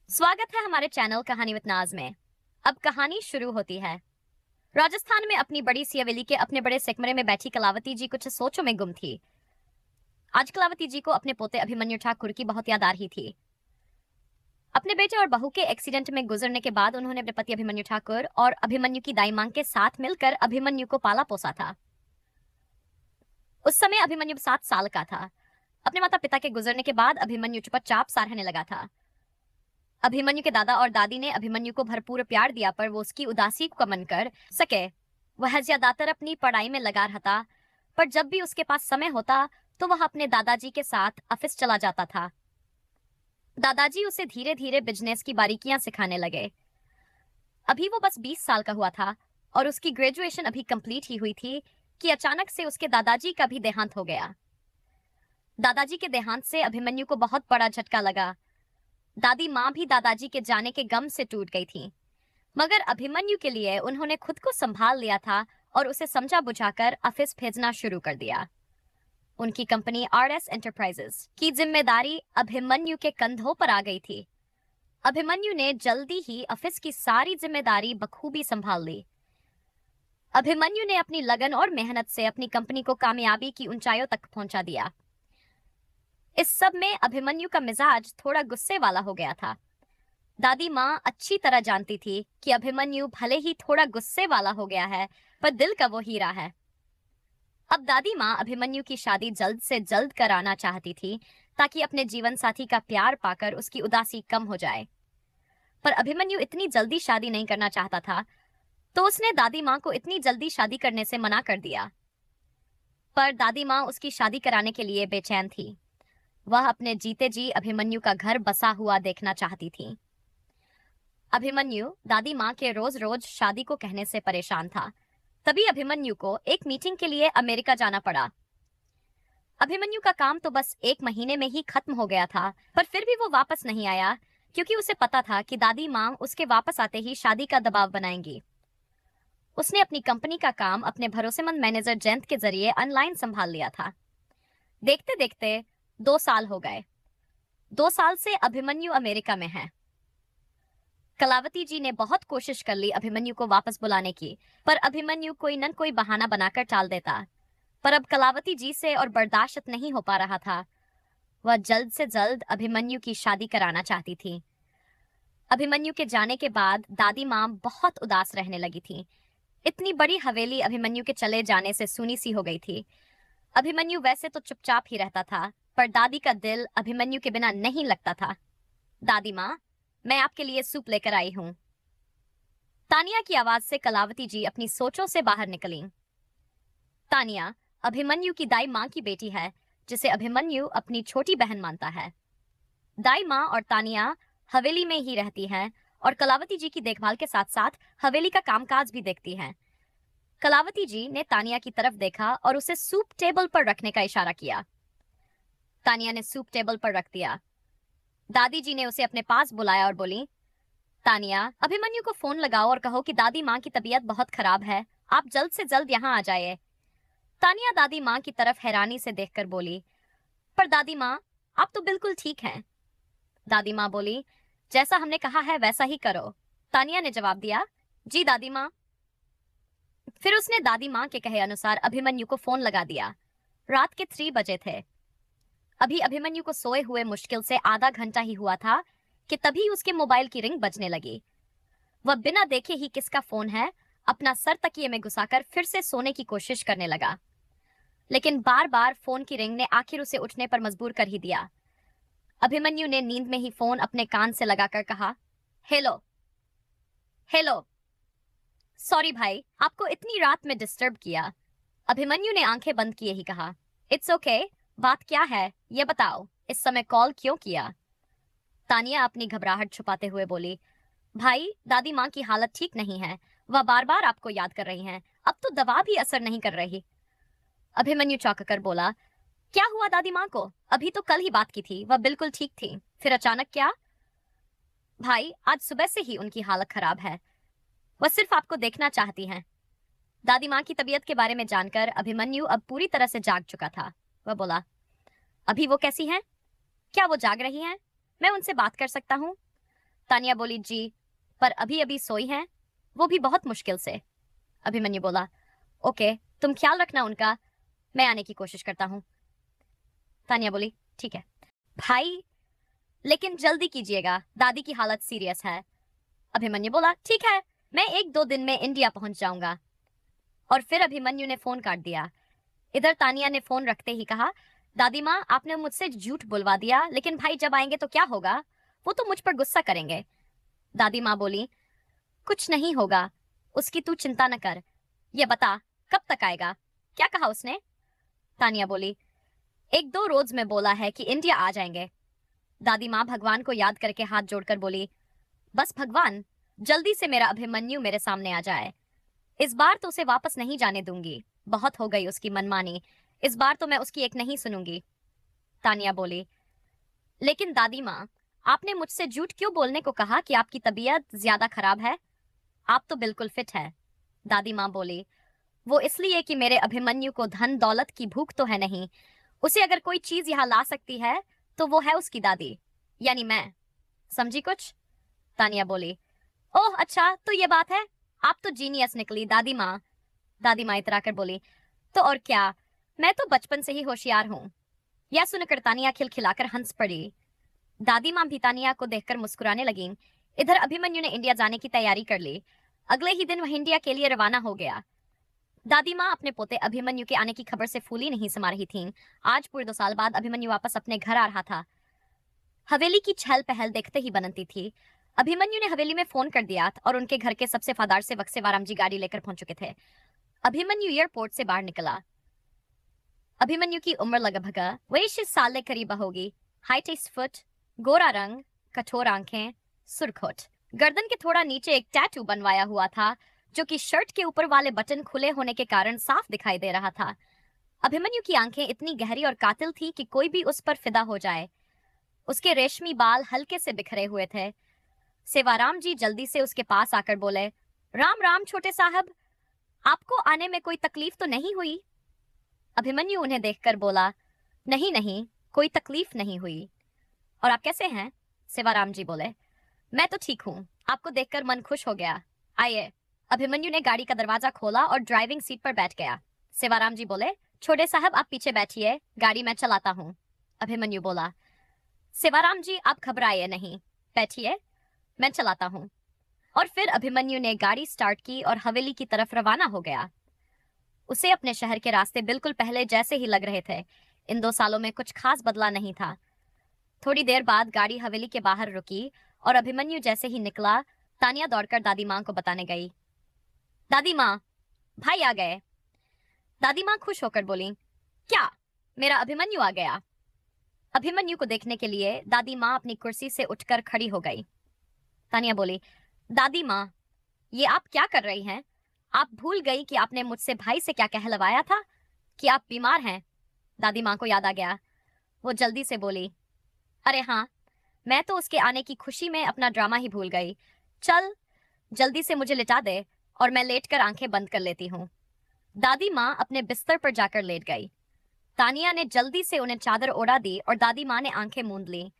स्वागत है हमारे चैनल कहानी विद नाज में। अब कहानी शुरू होती है। राजस्थान में अपनी बड़ी सी हवेली के अपने बड़े सेकमरे में बैठी कलावती जी कुछ सोचों में गुम थी। आज कलावती जी को अपने पोते अभिमन्यु ठाकुर की बहुत याद आ रही थी। अपने बेटे और बहू के एक्सीडेंट में गुजरने के बाद उन्होंने अपने पति अभिमन्यु ठाकुर और अभिमन्यु की दाई मां के साथ मिलकर अभिमन्यु को पाला पोसा था। उस समय अभिमन्यु 7 साल का था। अपने माता पिता के गुजरने के बाद अभिमन्यु चुपचाप सा रहने लगा था। अभिमन्यु के दादा और दादी ने अभिमन्यु को भरपूर प्यार दिया, पर वो उसकी उदासी को कम कर सके। वह ज्यादातर अपनी पढ़ाई में लगा रहता, पर जब भी उसके पास समय होता तो वह अपने दादाजी के साथ ऑफिस चला जाता था। दादाजी उसे धीरे धीरे बिजनेस की बारीकियां सिखाने लगे। अभी वो बस 20 साल का हुआ था और उसकी ग्रेजुएशन अभी कंप्लीट ही हुई थी कि अचानक से उसके दादाजी का भी देहांत हो गया। दादाजी के देहांत से अभिमन्यु को बहुत बड़ा झटका लगा। दादी माँ भी दादाजी के जाने के गम से टूट गई थी, मगर अभिमन्यु के लिए उन्होंने खुद को संभाल लिया था और उसे समझा बुझाकर ऑफिस भेजना शुरू कर दिया। उनकी कंपनी आरएस एंटरप्राइजेस की जिम्मेदारी अभिमन्यु के कंधों पर आ गई थी। अभिमन्यु ने जल्दी ही ऑफिस की सारी जिम्मेदारी बखूबी संभाल ली। अभिमन्यु ने अपनी लगन और मेहनत से अपनी कंपनी को कामयाबी की ऊंचाइयों तक पहुंचा दिया। इस सब में अभिमन्यु का मिजाज थोड़ा गुस्से वाला हो गया था। दादी माँ अच्छी तरह जानती थी कि अभिमन्यु भले ही थोड़ा गुस्से वाला हो गया है, पर दिल का वो हीरा है। अब दादी माँ अभिमन्यु की शादी जल्द से जल्द कराना चाहती थी, ताकि अपने जीवन साथी का प्यार पाकर उसकी उदासी कम हो जाए। पर अभिमन्यु इतनी जल्दी शादी नहीं करना चाहता था, तो उसने दादी माँ को इतनी जल्दी शादी करने से मना कर दिया। पर दादी माँ उसकी शादी कराने के लिए बेचैन थी। वह अपने जीते जी अभिमन्यु का घर बसा हुआ देखना चाहती थी। अभिमन्यु दादी माँ के रोज रोज शादी को कहने से परेशान था। तभी अभिमन्यु को एक मीटिंग के लिए अमेरिका जाना पड़ा। अभिमन्यु का काम तो बस 1 महीने में ही खत्म हो गया था, पर फिर भी वो वापस नहीं आया, क्योंकि उसे पता था कि दादी माँ उसके वापस आते ही शादी का दबाव बनाएंगी। उसने अपनी कंपनी का काम अपने भरोसेमंद मैनेजर जयंत के जरिए ऑनलाइन संभाल लिया था। देखते देखते 2 साल हो गए। 2 साल से अभिमन्यु अमेरिका में है। कलावती जी ने बहुत कोशिश कर ली अभिमन्यु को वापस बुलाने की, पर अभिमन्यु कोई न कोई बहाना बनाकर टाल देता। पर अब कलावती जी से और बर्दाश्त नहीं हो पा रहा था। वह जल्द से जल्द अभिमन्यु की शादी कराना चाहती थी। अभिमन्यु के जाने के बाद दादी माँ बहुत उदास रहने लगी थी। इतनी बड़ी हवेली अभिमन्यु के चले जाने से सूनी सी हो गई थी। अभिमन्यु वैसे तो चुपचाप ही रहता था, पर दादी का दिल अभिमन्यु के बिना नहीं लगता था। दादी माँ, मैं आपके लिए सूप लेकर आई हूँ। तानिया की आवाज से कलावती जी अपनी सोचों से बाहर निकली। तानिया अभिमन्यु की दाई माँ की बेटी है, जिसे अभिमन्यु अपनी छोटी बहन मानता है। दाई माँ और तानिया हवेली में ही रहती हैं और कलावती जी की देखभाल के साथ साथ हवेली का कामकाज भी देखती हैं। कलावती जी ने तानिया की तरफ देखा और उसे सूप टेबल पर रखने का इशारा किया। तानिया ने सूप टेबल पर रख दिया। दादी जी ने उसे अपने पास बुलाया और बोली, तानिया, अभिमन्यु को फोन लगाओ और कहो कि दादी माँ की तबीयत बहुत खराब है, आप जल्द से जल्द यहाँ आ जाइए। तानिया दादी माँ की तरफ हैरानी से देखकर बोली, पर दादी माँ, आप तो बिल्कुल ठीक हैं। दादी माँ बोली, जैसा हमने कहा है वैसा ही करो। तानिया ने जवाब दिया, जी दादी माँ। फिर उसने दादी माँ के कहे अनुसार अभिमन्यु को फोन लगा दिया। रात के 3 बजे थे। अभी अभिमन्यु को सोए हुए मुश्किल से आधा घंटा ही हुआ था कि तभी उसके मोबाइल की रिंग बजने लगी। वह बिना देखे ही किसका फोन है अपना सर तकिए में घुसाकर फिर से सोने की कोशिश करने लगा, लेकिन बार बार फोन की रिंग ने आखिर उसे उठने पर मजबूर कर ही दिया। अभिमन्यु ने नींद में ही फोन अपने कान से लगाकर कहा, हेलो हेलो। सॉरी भाई, आपको इतनी रात में डिस्टर्ब किया। अभिमन्यु ने आंखें बंद किए ही कहा, इट्स ओके, बात क्या है ये बताओ, इस समय कॉल क्यों किया। तानिया अपनी घबराहट छुपाते हुए बोली, भाई, दादी माँ की हालत ठीक नहीं है, वह बार बार आपको याद कर रही हैं, अब तो दवा भी असर नहीं कर रही। अभिमन्यु चौंक कर बोला, क्या हुआ दादी माँ को? अभी तो कल ही बात की थी, वह बिल्कुल ठीक थी, फिर अचानक क्या? भाई, आज सुबह से ही उनकी हालत खराब है, वह सिर्फ आपको देखना चाहती हैं। दादी माँ की तबीयत के बारे में जानकर अभिमन्यु अब पूरी तरह से जाग चुका था। वह बोला, अभी वो कैसी हैं? क्या वो जाग रही हैं? मैं उनसे बात कर सकता हूँ? तानिया बोली, जी, पर अभी अभी सोई हैं, वो भी बहुत मुश्किल से। अभिमन्यु बोला, ओके, तुम ख्याल रखना उनका, मैं आने की कोशिश करता हूँ। तानिया बोली, ठीक है। भाई, लेकिन जल्दी कीजिएगा, दादी की हालत सीरियस है। अभिमन्यु बोला, ठीक है, मैं 1-2 दिन में इंडिया पहुंच जाऊंगा। और फिर अभिमन्यु ने फोन काट दिया। इधर तानिया ने फोन रखते ही कहा, दादी माँ, आपने मुझसे झूठ बुलवा दिया, लेकिन भाई जब आएंगे तो क्या होगा? वो तो मुझ पर गुस्सा करेंगे। दादी माँ बोली, कुछ नहीं होगा, उसकी तू चिंता न कर। ये बता, कब तक आएगा? क्या कहा उसने? तानिया बोली, 1-2 रोज में बोला है कि इंडिया आ जाएंगे। दादी माँ भगवान को याद करके हाथ जोड़कर बोली, बस भगवान, जल्दी से मेरा अभिमन्यु मेरे सामने आ जाए। इस बार तो उसे वापस नहीं जाने दूंगी, बहुत हो गई उसकी मनमानी, इस बार तो मैं उसकी एक नहीं सुनूंगी। तानिया बोली, लेकिन दादी माँ, आपने मुझसे झूठ क्यों बोलने को कहा कि आपकी तबीयत ज्यादा खराब है? आप तो बिल्कुल फिट है। दादी माँ बोली, वो इसलिए कि मेरे अभिमन्यु को धन दौलत की भूख तो है नहीं, उसे अगर कोई चीज यहाँ ला सकती है तो वो है उसकी दादी, यानी मैं। समझी कुछ? तानिया बोली, ओह अच्छा, तो ये बात है, आप तो जीनियस निकली दादी माँ। दादी माँ इतराकर बोली, तो और क्या, मैं तो बचपन से ही होशियार हूँ। यह सुनकर तानिया खिलखिलाकर हंस पड़ी। दादी माँ भी तानिया को देखकर मुस्कुराने लगीं। इधर अभिमन्यु ने इंडिया जाने की तैयारी कर ली। अगले ही दिन वह इंडिया के लिए रवाना हो गया। दादी माँ अपने पोते अभिमन्यु के आने की खबर से फूली नहीं समा रही थीं। आज पूरे 2 साल बाद अभिमन्यु वापस अपने घर आ रहा था। हवेली की चहल पहल देखते ही बनती थी। अभिमन्यु ने हवेली में फोन कर दिया और उनके घर के सबसे वफादार सेवक सेवाराम जी गाड़ी लेकर पहुंच चुके थे। अभिमन्यु एयरपोर्ट से बाहर निकला। अभिमन्यु की उम्र लगभग 22 साल के करीब होगी। हाइट 6 फुट, गोरा रंग, कठोर आंखें, सुर्खोट, गर्दन के थोड़ा नीचे एक टैटू बनवाया हुआ था, जो कि शर्ट के ऊपर वाले बटन खुले होने के कारण साफ दिखाई दे रहा था। अभिमन्यु की आंखें इतनी गहरी और कातिल थी कि कोई भी उस पर फिदा हो जाए। उसके रेशमी बाल हल्के से बिखरे हुए थे। सेवाराम जी जल्दी से उसके पास आकर बोले, राम राम छोटे साहब, आपको आने में कोई तकलीफ तो नहीं हुई? अभिमन्यु उन्हें देखकर बोला, नहीं नहीं, कोई तकलीफ नहीं हुई। और आप कैसे हैं? सेवाराम जी बोले, मैं तो ठीक हूँ, आपको देखकर मन खुश हो गया, आइए। अभिमन्यु ने गाड़ी का दरवाजा खोला और ड्राइविंग सीट पर बैठ गया। सेवाराम जी बोले, छोटे साहब आप पीछे बैठिए, गाड़ी मैं चलाता हूँ। अभिमन्यु बोला, सेवाराम जी आप घबराइए नहीं, बैठिए, मैं चलाता हूँ। और फिर अभिमन्यु ने गाड़ी स्टार्ट की और हवेली की तरफ रवाना हो गया। उसे अपने शहर के रास्ते बिल्कुल पहले जैसे ही लग रहे थे। इन 2 सालों में कुछ खास बदला नहीं था। थोड़ी देर बाद गाड़ी हवेली के बाहर रुकी और अभिमन्यु जैसे ही निकला, तानिया दौड़कर दादी माँ को बताने गई। दादी माँ, भाई आ गए। दादी माँ खुश होकर बोली, क्या, मेरा अभिमन्यु आ गया? अभिमन्यु को देखने के लिए दादी माँ अपनी कुर्सी से उठकर खड़ी हो गई। तानिया बोली, दादी माँ, ये आप क्या कर रही हैं? आप भूल गई कि आपने मुझसे भाई से क्या कहलवाया था कि आप बीमार हैं। दादी माँ को याद आ गया। वो जल्दी से बोली, अरे हाँ, मैं तो उसके आने की खुशी में अपना ड्रामा ही भूल गई। चल, जल्दी से मुझे लिटा दे और मैं लेटकर आंखें बंद कर लेती हूँ। दादी माँ अपने बिस्तर पर जाकर लेट गई। तानिया ने जल्दी से उन्हें चादर ओढ़ा दी और दादी माँ ने आंखें मूंद ली।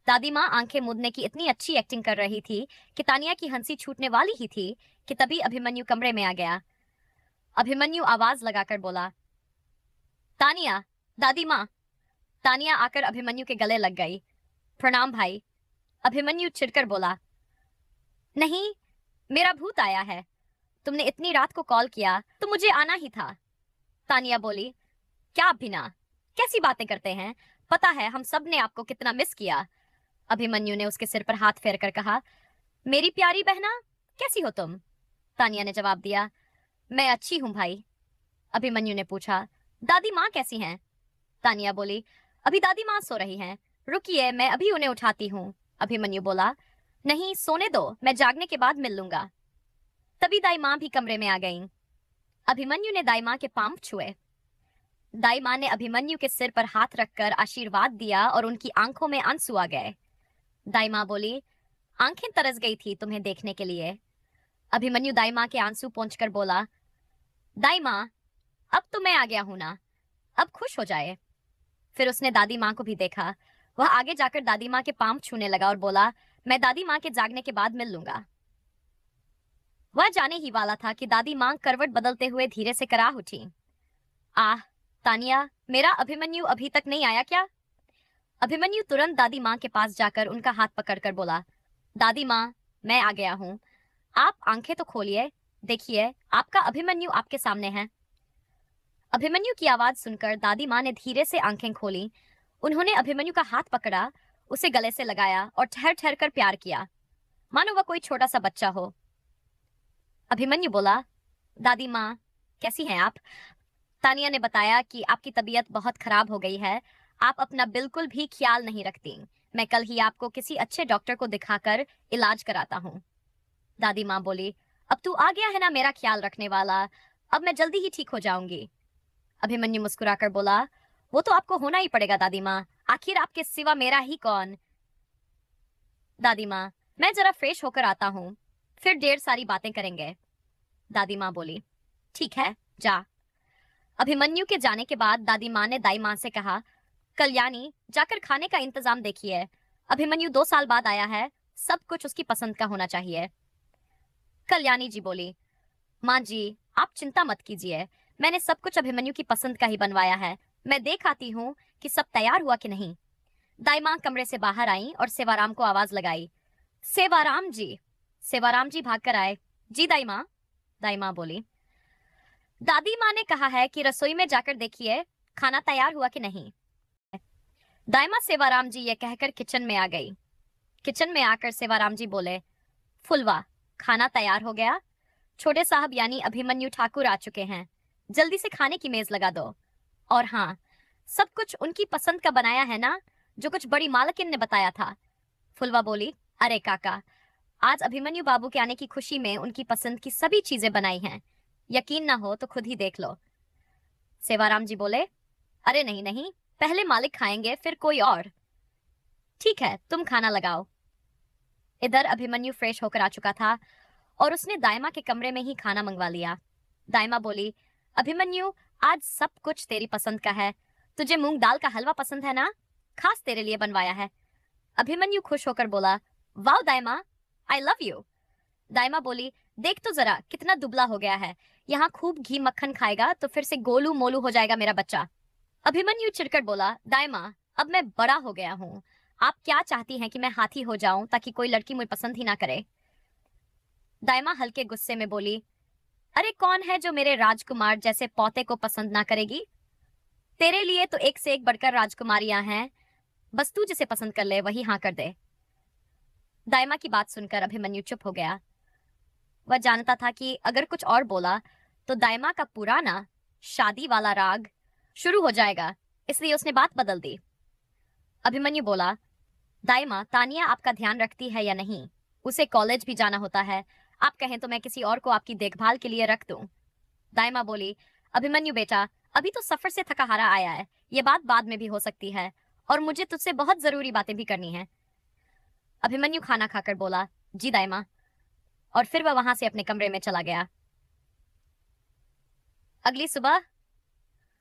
दादी माँ आंखें मूंदने की इतनी अच्छी एक्टिंग कर रही थी कि तानिया की हंसी छूटने वाली ही थी कि तभी अभिमन्यु कमरे में आ गया। अभिमन्यु आवाज लगाकर बोला, तानिया, दादी माँ। तानिया आकर अभिमन्यु के गले लग गई। प्रणाम भाई। अभिमन्यु चिढ़कर बोला, नहीं, मेरा भूत आया है, तुमने इतनी रात को कॉल किया तो मुझे आना ही था। तानिया बोली, क्या अभिना, कैसी बातें करते हैं, पता है हम सब ने आपको कितना मिस किया। अभिमन्यु ने उसके सिर पर हाथ फेरकर कहा, मेरी प्यारी बहना, कैसी हो तुम? तानिया ने जवाब दिया, मैं अच्छी हूं भाई। अभिमन्यु ने पूछा, दादी माँ कैसी हैं? तानिया बोली, अभी दादी माँ सो रही हैं, रुकिए मैं अभी उन्हें उठाती हूँ। अभिमन्यु बोला, नहीं सोने दो, मैं जागने के बाद मिल लूंगा। तभी दाई माँ भी कमरे में आ गईं। अभिमन्यु ने दाई माँ के पांव छुए। दाई माँ ने अभिमन्यु के सिर पर हाथ रखकर आशीर्वाद दिया और उनकी आंखों में आंसू आ गए। दाई माँ बोली, आंखें तरस गई थी तुम्हें देखने के लिए। अभिमन्यु दाई माँ के आंसू पोंछकर बोला, दाई माँ, अब तो मैं आ गया हूं ना, अब खुश हो जाए। फिर उसने दादी माँ को भी देखा। वह आगे जाकर दादी माँ के पांव छूने लगा और बोला, मैं दादी माँ के जागने के बाद मिल लूंगा। वह जाने ही वाला था कि दादी माँ करवट बदलते हुए धीरे से कराह उठी। आह, तानिया, मेरा अभिमन्यु अभी तक नहीं आया क्या? अभिमन्यु तुरंत दादी माँ के पास जाकर उनका हाथ पकड़कर बोला, दादी माँ, मैं आ गया हूँ। आप आंखें तो खोलिए, देखिए आपका अभिमन्यु आपके सामने है। अभिमन्यु की आवाज सुनकर दादी माँ ने धीरे से आंखें खोली। उन्होंने अभिमन्यु का हाथ पकड़ा, उसे गले से लगाया और ठहर ठहर कर प्यार किया, मानो वह कोई छोटा सा बच्चा हो। अभिमन्यु बोला, दादी माँ, कैसी हैं आप? तानिया ने बताया कि आपकी तबीयत बहुत खराब हो गई है, आप अपना बिल्कुल भी ख्याल नहीं रखती। मैं कल ही आपको किसी अच्छे डॉक्टर को दिखाकर इलाज कराता हूँ। दादी माँ बोली, अब तू आ गया है ना मेरा ख्याल रखने वाला, अब मैं जल्दी ही ठीक हो जाऊंगी। अभिमन्यु मुस्कुराकर बोला, वो तो आपको होना ही पड़ेगा दादी माँ, आखिर आपके सिवा मेरा ही कौन। दादी माँ, मैं जरा फ्रेश होकर आता हूँ, फिर ढेर सारी बातें करेंगे। दादी माँ बोली, ठीक है, जा। अभिमन्यु के जाने के बाद दादी माँ ने दाई माँ से कहा, कल्याणी, जाकर खाने का इंतजाम देखिए। अभिमन्यु 2 साल बाद आया है, सब कुछ उसकी पसंद का होना चाहिए। कल्याणी जी बोली, माँ जी, आप चिंता मत कीजिए, मैंने सब कुछ अभिमन्यु की पसंद का ही बनवाया है। मैं देख आती हूँ कि सब तैयार हुआ कि नहीं। दाई माँ कमरे से बाहर आई और सेवाराम को आवाज लगाई, सेवाराम जी। सेवाराम जी भागकर आए। जी दाई माँ बोली। दादी माँ ने कहा है कि रसोई में जाकर देखिए खाना तैयार हुआ कि नहीं। दाई माँ सेवाराम जी ये कहकर किचन में आ गई। किचन में आकर सेवाराम जी बोले, फुलवा, खाना तैयार हो गया। छोटे साहब यानी अभिमन्यु ठाकुर आ चुके हैं, जल्दी से खाने की मेज लगा दो। और हाँ, सब कुछ उनकी पसंद का बनाया है ना, जो कुछ बड़ी मालकिन ने बताया था। फुलवा बोली, अरे काका, आज अभिमन्यु बाबू के आने की खुशी में उनकी पसंद की सभी चीजें बनाई हैं, यकीन ना हो तो खुद ही देख लो। सेवाराम जी बोले, अरे नहीं नहीं, पहले मालिक खाएंगे फिर कोई और। ठीक है, तुम खाना लगाओ। इधर अभिमन्यु फ्रेश होकर आ चुका था और उसने दाइमा के कमरे में ही खाना मंगवा लिया। दाइमा बोली, अभिमन्यु, आज सब कुछ तेरी पसंद का है। तुझे मूंग दाल का हलवा पसंद है ना, खास तेरे लिए बनवाया है। अभिमन्यु खुश होकर बोला, वाह दाइमा, आई लव यू। दाइमा बोली, देख तो जरा कितना दुबला हो गया है, यहाँ खूब घी मक्खन खाएगा तो फिर से गोलू मोलू हो जाएगा मेरा बच्चा। अभिमन्यु चिढ़कर बोला, दाइमा, अब मैं बड़ा हो गया हूँ, आप क्या चाहती हैं कि मैं हाथी हो जाऊं ताकि कोई लड़की मुझे पसंद ही ना करे। दाइमा हल्के गुस्से में बोली, अरे कौन है जो मेरे राजकुमार जैसे पोते को पसंद ना करेगी? तेरे लिए तो एक से एक बढ़कर राजकुमारियां हैं, बस तू जिसे पसंद कर ले वही हाँ कर दे। दाइमा की बात सुनकर अभिमन्यु चुप हो गया। वह जानता था कि अगर कुछ और बोला तो दाइमा का पुराना शादी वाला राग शुरू हो जाएगा, इसलिए उसने बात बदल दी। अभिमन्यु बोला, दाइमा, तानिया आपका ध्यान रखती है या नहीं? उसे कॉलेज भी जाना होता है, आप कहें तो मैं किसी और को आपकी देखभाल के लिए रख दूं। दाइमा बोली, अभिमन्यु बेटा, अभी तो सफर से थका हारा आया है, ये बात बाद में भी हो सकती है और मुझे तुझसे बहुत जरूरी बातें भी करनी है। अभिमन्यु खाना खाकर बोला, जी दाइमा, और फिर वह वहां से अपने कमरे में चला गया। अगली सुबह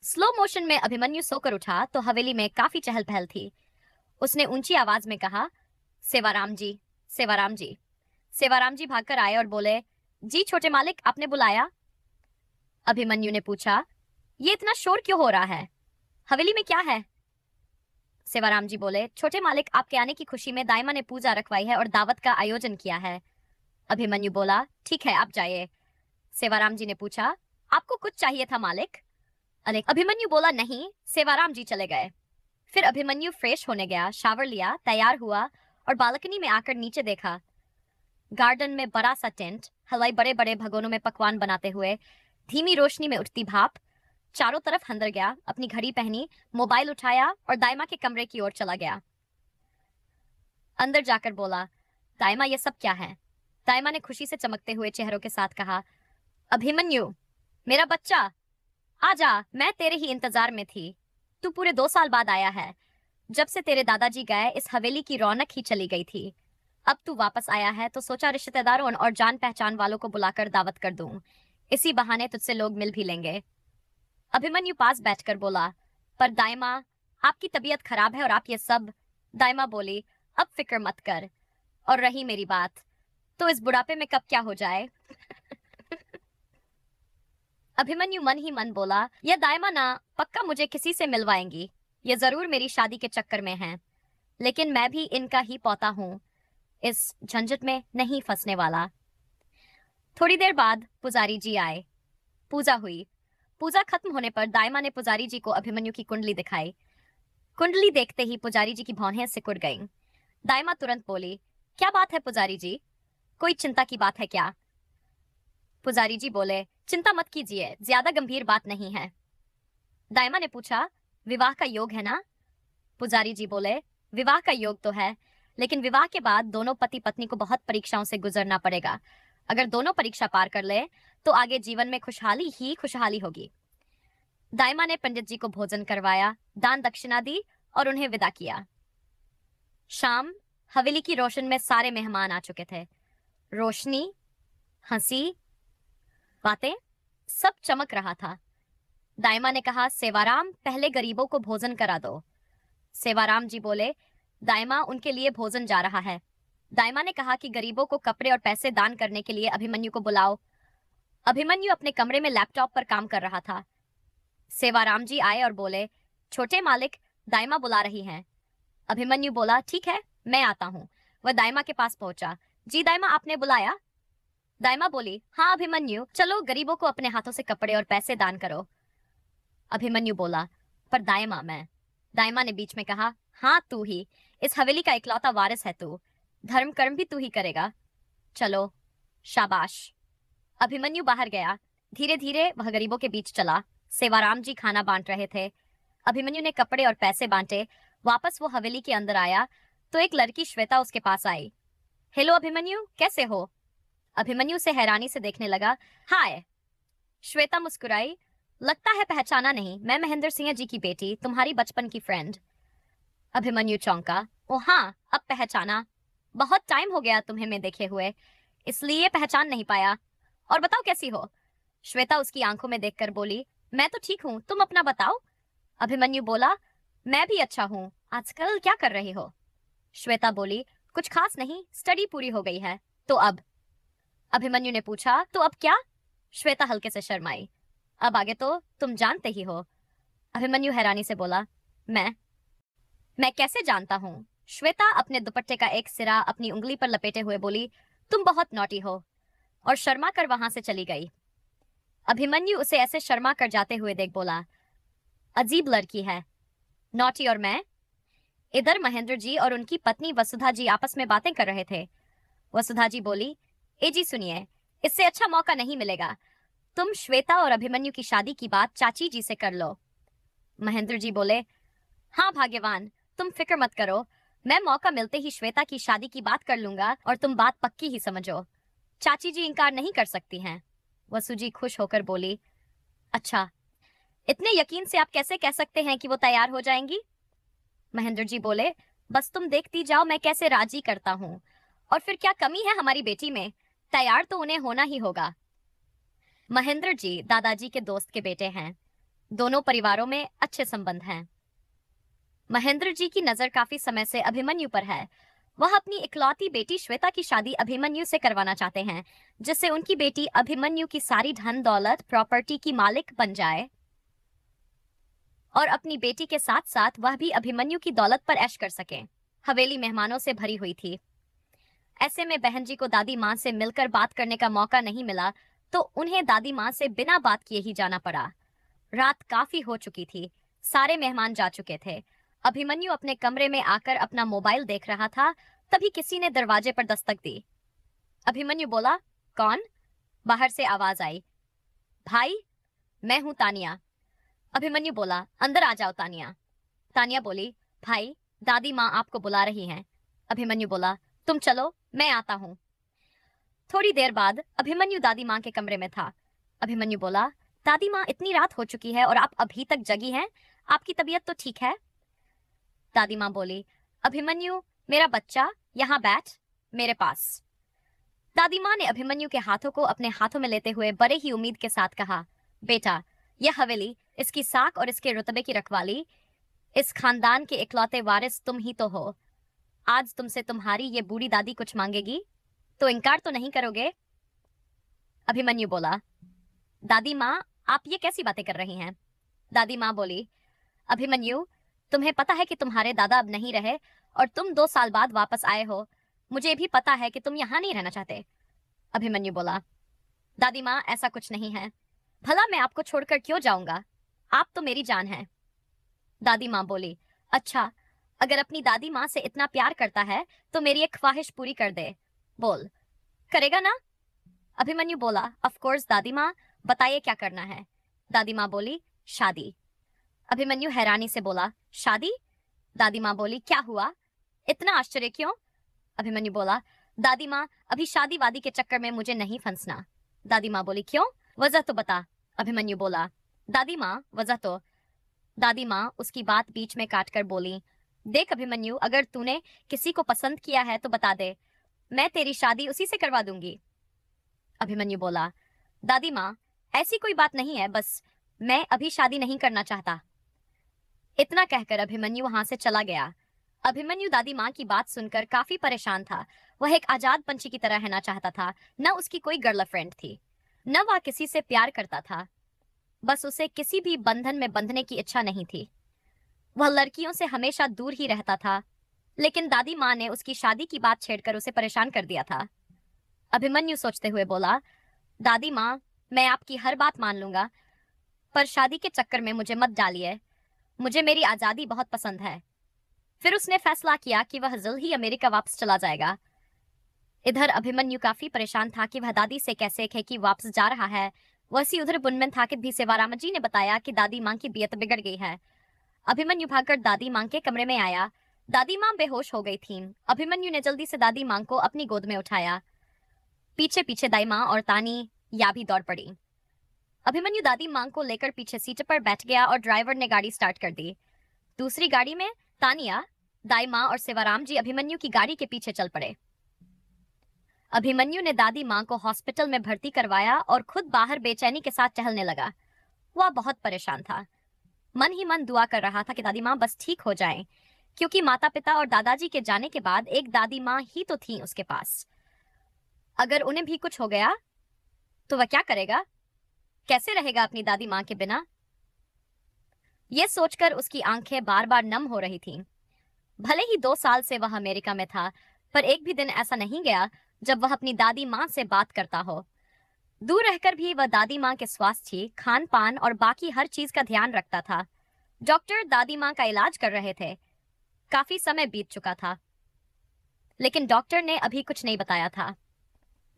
स्लो मोशन में अभिमन्यु सोकर उठा तो हवेली में काफी चहल पहल थी। उसने ऊंची आवाज में कहा, सेवाराम जी, सेवाराम जी। सेवाराम जी भागकर आए और बोले, जी छोटे मालिक, आपने बुलाया? अभिमन्यु ने पूछा, ये इतना शोर क्यों हो रहा है, हवेली में क्या है? सेवाराम जी बोले, छोटे मालिक, आपके आने की खुशी में दाइमा ने पूजा रखवाई है और दावत का आयोजन किया है। अभिमन्यु बोला, ठीक है, आप जाइए। सेवाराम जी ने पूछा, आपको कुछ चाहिए था मालिक? अभिमन्यु बोला, नहीं। सेवाराम जी चले गए। फिर अभिमन्यु फ्रेश होने गया, शावर लिया, तैयार हुआ और बालकनी में आकर नीचे देखा। गार्डन में बड़ा सा टेंट, हलवाई बड़े बड़े भगोनों में पकवान बनाते हुए, धीमी रोशनी में उठती भाप। चारों तरफ अंदर गया, अपनी घड़ी पहनी, मोबाइल उठाया और दाइमा के कमरे की ओर चला गया। अंदर जाकर बोला, दाइमा, ये सब क्या है? दाइमा ने खुशी से चमकते हुए चेहरों के साथ कहा, अभिमन्यु, मेरा बच्चा, आजा, मैं तेरे ही इंतजार में थी। तू पूरे 2 साल बाद आया है। जब से तेरे दादाजी गए इस हवेली की रौनक ही चली गई थी। अब तू वापस आया है तो सोचा रिश्तेदारों और जान पहचान वालों को बुलाकर दावत कर दूं। इसी बहाने तुझसे लोग मिल भी लेंगे। अभिमन्यु पास बैठकर बोला, पर दाइमा, आपकी तबीयत खराब है और आप ये सब। दाइमा बोली, अब फिक्र मत कर, और रही मेरी बात, तो इस बुढ़ापे में कब क्या हो जाए। अभिमन्यु मन ही मन बोला, यह दाइमा ना पक्का मुझे किसी से मिलवाएंगी, ये जरूर मेरी शादी के चक्कर में है, लेकिन मैं भी इनका ही पोता हूँ, इस झंझट में नहीं फंसने वाला। थोड़ी देर बाद पुजारी जी आए। पूजा हुई। पूजा खत्म होने पर दाइमा ने पुजारी जी को अभिमन्यु की कुंडली दिखाई। कुंडली देखते ही पुजारी जी की भौहें सिकुड़ गईं। दाइमा तुरंत बोली, क्या बात है पुजारी जी, कोई चिंता की बात है क्या। पुजारी जी बोले, चिंता मत कीजिए, ज्यादा गंभीर बात नहीं है। दाइमा ने पूछा, विवाह का योग है ना। पुजारी जी बोले, विवाह का योग तो है, लेकिन विवाह के बाद दोनों पति पत्नी को बहुत परीक्षाओं से गुजरना पड़ेगा। अगर दोनों परीक्षा पार कर ले तो आगे जीवन में खुशहाली ही खुशहाली होगी। दाइमा ने पंडित जी को भोजन करवाया, दान दक्षिणा दी और उन्हें विदा किया। शाम, हवेली की रोशन में सारे मेहमान आ चुके थे। रोशनी, हंसी, बातें, सब चमक रहा था। दाइमा ने कहा, सेवाराम पहले गरीबों को भोजन करा दो। सेवाराम जी बोले, दाइमा उनके लिए भोजन जा रहा है। दाइमा ने कहा कि गरीबों को कपड़े और पैसे दान करने के लिए अभिमन्यु को बुलाओ। अभिमन्यु अपने कमरे में लैपटॉप पर काम कर रहा था। सेवाराम जी आए और बोले, छोटे मालिक, दाइमा बुला रही हैं। अभिमन्यु बोला, ठीक है, मैं आता हूँ। वह दाइमा के पास पहुंचा। जी दाइमा, आपने बुलाया। दाइमा बोली, हाँ अभिमन्यु, चलो गरीबों को अपने हाथों से कपड़े और पैसे दान करो। अभिमन्यु बोला, पर दाइमा मैं। दाइमा ने बीच में कहा, हाँ तू ही, इस हवेली का इकलौता वारिस है तू, धर्म कर्म भी तू ही करेगा, चलो शाबाश। अभिमन्यु बाहर गया। धीरे धीरे वह गरीबों के बीच चला। सेवाराम जी खाना बांट रहे थे। अभिमन्यु ने कपड़े और पैसे बांटे। वापस वो हवेली के अंदर आया तो एक लड़की श्वेता उसके पास आई। हेलो अभिमन्यु, कैसे हो। अभिमन्यु से हैरानी से देखने लगा। हाय। श्वेता मुस्कुराई। लगता है पहचाना नहीं, मैं महेंद्र सिंह जी की बेटी, तुम्हारी बचपन की फ्रेंड। अभिमन्यु चौंका। ओ हाँ, अब पहचाना, बहुत टाइम हो गया तुम्हें मैं देखे हुए, इसलिए पहचान नहीं पाया। और बताओ कैसी हो। श्वेता उसकी आंखों में देखकर बोली, मैं तो ठीक हूँ, तुम अपना बताओ। अभिमन्यु बोला, मैं भी अच्छा हूँ, आजकल क्या कर रही हो। श्वेता बोली, कुछ खास नहीं, स्टडी पूरी हो गई है, तो अब। अभिमन्यु ने पूछा, तो अब क्या। श्वेता हल्के से शर्माई। अब आगे तो तुम जानते ही हो। अभिमन्यु हैरानी से बोला, मैं कैसे जानता हूँ। श्वेता अपने दुपट्टे का एक सिरा अपनी उंगली पर लपेटे हुए बोली, तुम बहुत नॉटी हो, और शर्मा कर वहां से चली गई। अभिमन्यु उसे ऐसे शर्मा कर जाते हुए देख बोला, अजीब लड़की है, नॉटी और मैं। इधर महेंद्र जी और उनकी पत्नी वसुधा जी आपस में बातें कर रहे थे। वसुधा जी बोली, ए जी सुनिए, इससे अच्छा मौका नहीं मिलेगा, तुम श्वेता और अभिमन्यु की शादी की बात चाची जी से कर लो। महेंद्र जी बोले, हाँ भाग्यवान, तुम फिक्र मत करो, मैं मौका मिलते ही श्वेता की शादी की बात कर लूंगा और तुम बात पक्की ही समझो, चाची जी इनकार नहीं कर सकती हैं। वसु जी खुश होकर बोली, अच्छा, इतने यकीन से आप कैसे कह सकते हैं कि वो तैयार हो जाएंगी। महेंद्र जी बोले, बस तुम देखती जाओ मैं कैसे राजी करता हूँ, और फिर क्या कमी है हमारी बेटी में, तैयार तो उन्हें होना ही होगा। महेंद्र जी दादाजी के दोस्त के बेटे हैं, दोनों परिवारों में अच्छे संबंध हैं। महेंद्र जी की नजर काफी समय से अभिमन्यु पर है। वह अपनी इकलौती बेटी श्वेता की शादी अभिमन्यु से करवाना चाहते हैं, जिससे उनकी बेटी अभिमन्यु की सारी धन दौलत प्रॉपर्टी की मालिक बन जाए और अपनी बेटी के साथ साथ वह भी अभिमन्यु की दौलत पर ऐश कर सके। हवेली मेहमानों से भरी हुई थी। ऐसे में बहन जी को दादी माँ से मिलकर बात करने का मौका नहीं मिला, तो उन्हें दादी माँ से बिना बात किए ही जाना पड़ा। रात काफी हो चुकी थी, सारे मेहमान जा चुके थे। अभिमन्यु अपने कमरे में आकर अपना मोबाइल देख रहा था, तभी किसी ने दरवाजे पर दस्तक दी। अभिमन्यु बोला, कौन। बाहर से आवाज आई, भाई, मैं हूं तानिया। अभिमन्यु बोला, अंदर आ जाओ तानिया। तानिया बोली, भाई, दादी माँ आपको बुला रही हैं। अभिमन्यु बोला, तुम चलो, मैं आता हूँ। थोड़ी देर बाद अभिमन्यु दादी माँ के कमरे में था। अभिमन्यु बोला, दादी माँ, इतनी रात हो चुकी है और आप अभी तक जगी हैं, आपकी तबीयत तो ठीक है। दादी माँ बोली, अभिमन्यु मेरा बच्चा, यहाँ बैठ मेरे पास। दादी माँ ने अभिमन्यु के हाथों को अपने हाथों में लेते हुए बड़े ही उम्मीद के साथ कहा, बेटा, यह हवेली, इसकी साख और इसके रुतबे की रखवाली, इस खानदान के इकलौते वारिस तुम ही तो हो। आज तुमसे तुम्हारी ये बूढ़ी दादी कुछ मांगेगी तो इनकार तो नहीं करोगे? अभिमन्यु बोला, दादी माँ, आप ये कैसी बातें कर रही हैं? दादी माँ बोली, अभिमन्यु, तुम्हें पता है कि तुम्हारे दादा अब नहीं रहे और तुम 2 साल बाद वापस आए हो। मुझे भी पता है कि तुम यहाँ नहीं रहना चाहते। अभिमन्यु बोला, दादी माँ, ऐसा कुछ नहीं है। भला मैं आपको छोड़कर क्यों जाऊंगा? आप तो मेरी जान है। दादी माँ बोली, अच्छा, अगर अपनी दादी माँ से इतना प्यार करता है तो मेरी एक ख्वाहिश पूरी कर दे। बोल, करेगा ना? अभिमन्यु बोला, ऑफ कोर्स दादी माँ, बताइए क्या करना है। दादी माँ बोली, शादी। अभिमन्यु हैरानी से बोला, शादी? दादी माँ बोली, क्या हुआ? इतना आश्चर्य क्यों? अभिमन्यु बोला, दादी माँ, अभी शादी वादी के चक्कर में मुझे नहीं फंसना। दादी माँ बोली, क्यों? वजह तो बता। अभिमन्यु बोला, दादी माँ, वजह तो। दादी माँ उसकी बात बीच में काटकर बोली, देख अभिमन्यु, अगर तूने किसी को पसंद किया है तो बता दे, मैं तेरी शादी उसी से करवा दूंगी। अभिमन्यु बोला, दादी माँ, ऐसी कोई बात नहीं है, बस मैं अभी शादी नहीं करना चाहता। इतना कहकर अभिमन्यु वहां से चला गया। अभिमन्यु दादी माँ की बात सुनकर काफी परेशान था। वह एक आजाद पंछी की तरह रहना चाहता था। न उसकी कोई गर्लफ्रेंड थी, न वह किसी से प्यार करता था। बस उसे किसी भी बंधन में बंधने की इच्छा नहीं थी। वह लड़कियों से हमेशा दूर ही रहता था, लेकिन दादी माँ ने उसकी शादी की बात छेड़कर उसे परेशान कर दिया था। अभिमन्यु सोचते हुए बोला, दादी माँ, मैं आपकी हर बात मान लूंगा, पर शादी के चक्कर में मुझे मत डालिए। मुझे मेरी आजादी बहुत पसंद है। फिर उसने फैसला किया कि वह जल्द ही अमेरिका वापस चला जाएगा। इधर अभिमन्यु काफी परेशान था कि वह दादी से कैसे कहे कि वापस जा रहा है। वैसी उधर बुनमेन था कि भी सेवाराम जी ने बताया कि दादी माँ की तबीयत बिगड़ गई है। अभिमन्यु भागकर दादी माँ के कमरे में आया। दादी माँ बेहोश हो गई थीं। अभिमन्यु ने जल्दी से दादी माँ को अपनी गोद में उठाया। पीछे पीछे दाई माँ और तानी या भी दौड़ पड़ी। अभिमन्यु दादी माँ को लेकर पीछे सीट पर बैठ गया और ड्राइवर ने गाड़ी स्टार्ट कर दी। दूसरी गाड़ी में तानिया, दाई माँ और सेवाराम जी अभिमन्यु की गाड़ी के पीछे चल पड़े। अभिमन्यु ने दादी माँ को हॉस्पिटल में भर्ती करवाया और खुद बाहर बेचैनी के साथ टहलने लगा। वह बहुत परेशान था। मन ही मन दुआ कर रहा था कि दादी माँ बस ठीक हो जाएं, क्योंकि माता पिता और दादाजी के जाने के बाद एक दादी माँ ही तो थी उसके पास। अगर उन्हें भी कुछ हो गया तो वह क्या करेगा? कैसे रहेगा अपनी दादी माँ के बिना? यह सोचकर उसकी आंखें बार बार नम हो रही थीं। भले ही 2 साल से वह अमेरिका में था, पर एक भी दिन ऐसा नहीं गया जब वह अपनी दादी माँ से बात करता हो। दूर रहकर भी वह दादी माँ के स्वास्थ्य, खान पान और बाकी हर चीज का ध्यान रखता था। डॉक्टर दादी माँ का इलाज कर रहे थे। काफी समय बीत चुका था, लेकिन डॉक्टर ने अभी कुछ नहीं बताया था।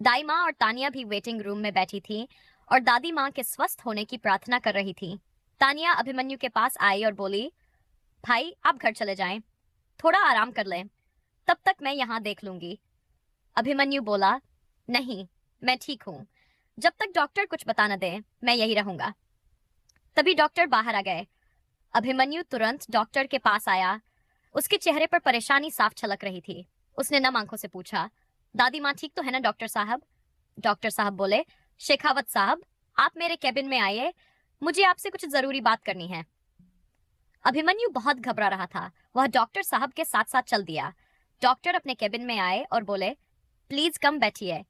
दाई माँ और तानिया भी वेटिंग रूम में बैठी थी और दादी माँ के स्वस्थ होने की प्रार्थना कर रही थी। तानिया अभिमन्यु के पास आई और बोली, भाई आप घर चले जाएं, थोड़ा आराम कर लें, तब तक मैं यहाँ देख लूंगी। अभिमन्यु बोला, नहीं, मैं ठीक हूँ। जब तक डॉक्टर कुछ बता न दे मैं यही रहूंगा। तभी डॉक्टर बाहर आ गए। अभिमन्यु तुरंत डॉक्टर के पास आया। उसके चेहरे पर परेशानी साफ छलक रही थी। उसने नम आंखों से पूछा, दादी माँ ठीक तो है ना डॉक्टर साहब? डॉक्टर साहब बोले, शेखावत साहब, आप मेरे कैबिन में आइए, मुझे आपसे कुछ जरूरी बात करनी है। अभिमन्यु बहुत घबरा रहा था। वह डॉक्टर साहब के साथ साथ चल दिया। डॉक्टर अपने कैबिन में आए और बोले, प्लीज कम बैठिए।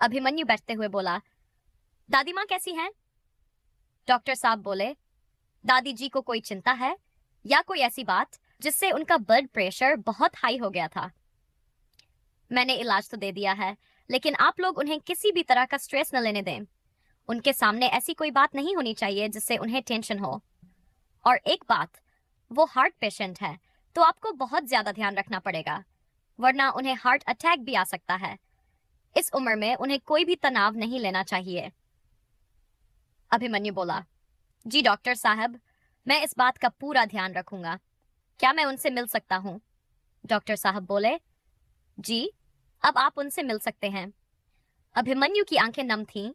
अभिमन्यु बैठते हुए बोला, दादी माँ कैसी हैं? डॉक्टर साहब बोले, दादी जी को कोई चिंता है या कोई ऐसी बात जिससे उनका ब्लड प्रेशर बहुत हाई हो गया था? मैंने इलाज तो दे दिया है, लेकिन आप लोग उन्हें किसी भी तरह का स्ट्रेस न लेने दें। उनके सामने ऐसी कोई बात नहीं होनी चाहिए जिससे उन्हें टेंशन हो। और एक बात, वो हार्ट पेशेंट है, तो आपको बहुत ज्यादा ध्यान रखना पड़ेगा, वरना उन्हें हार्ट अटैक भी आ सकता है। इस उम्र में उन्हें कोई भी तनाव नहीं लेना चाहिए। अभिमन्यु बोला, जी डॉक्टर साहब, मैं इस बात का पूरा ध्यान रखूंगा। क्या मैं उनसे मिल सकता हूँ? डॉक्टर साहब बोले, जी, अब आप उनसे मिल सकते हैं। अभिमन्यु की आंखें नम थीं।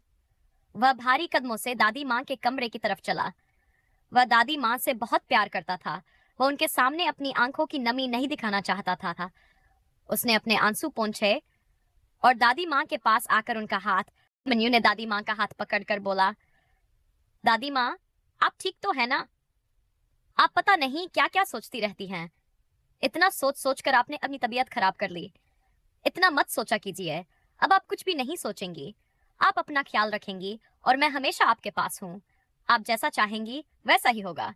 वह भारी कदमों से दादी माँ के कमरे की तरफ चला। वह दादी माँ से बहुत प्यार करता था। वह उनके सामने अपनी आंखों की नमी नहीं दिखाना चाहता था। उसने अपने आंसू पोंछे और दादी माँ के पास आकर उनका हाथ, अभिमन्यु ने दादी माँ का हाथ पकड़कर बोला, दादी माँ, आप ठीक तो है ना? आप पता नहीं क्या क्या सोचती रहती हैं। इतना सोच सोच कर आपने अपनी तबीयत खराब कर ली। इतना मत सोचा कीजिए। अब आप कुछ भी नहीं सोचेंगी। आप अपना ख्याल रखेंगी और मैं हमेशा आपके पास हूँ। आप जैसा चाहेंगी वैसा ही होगा।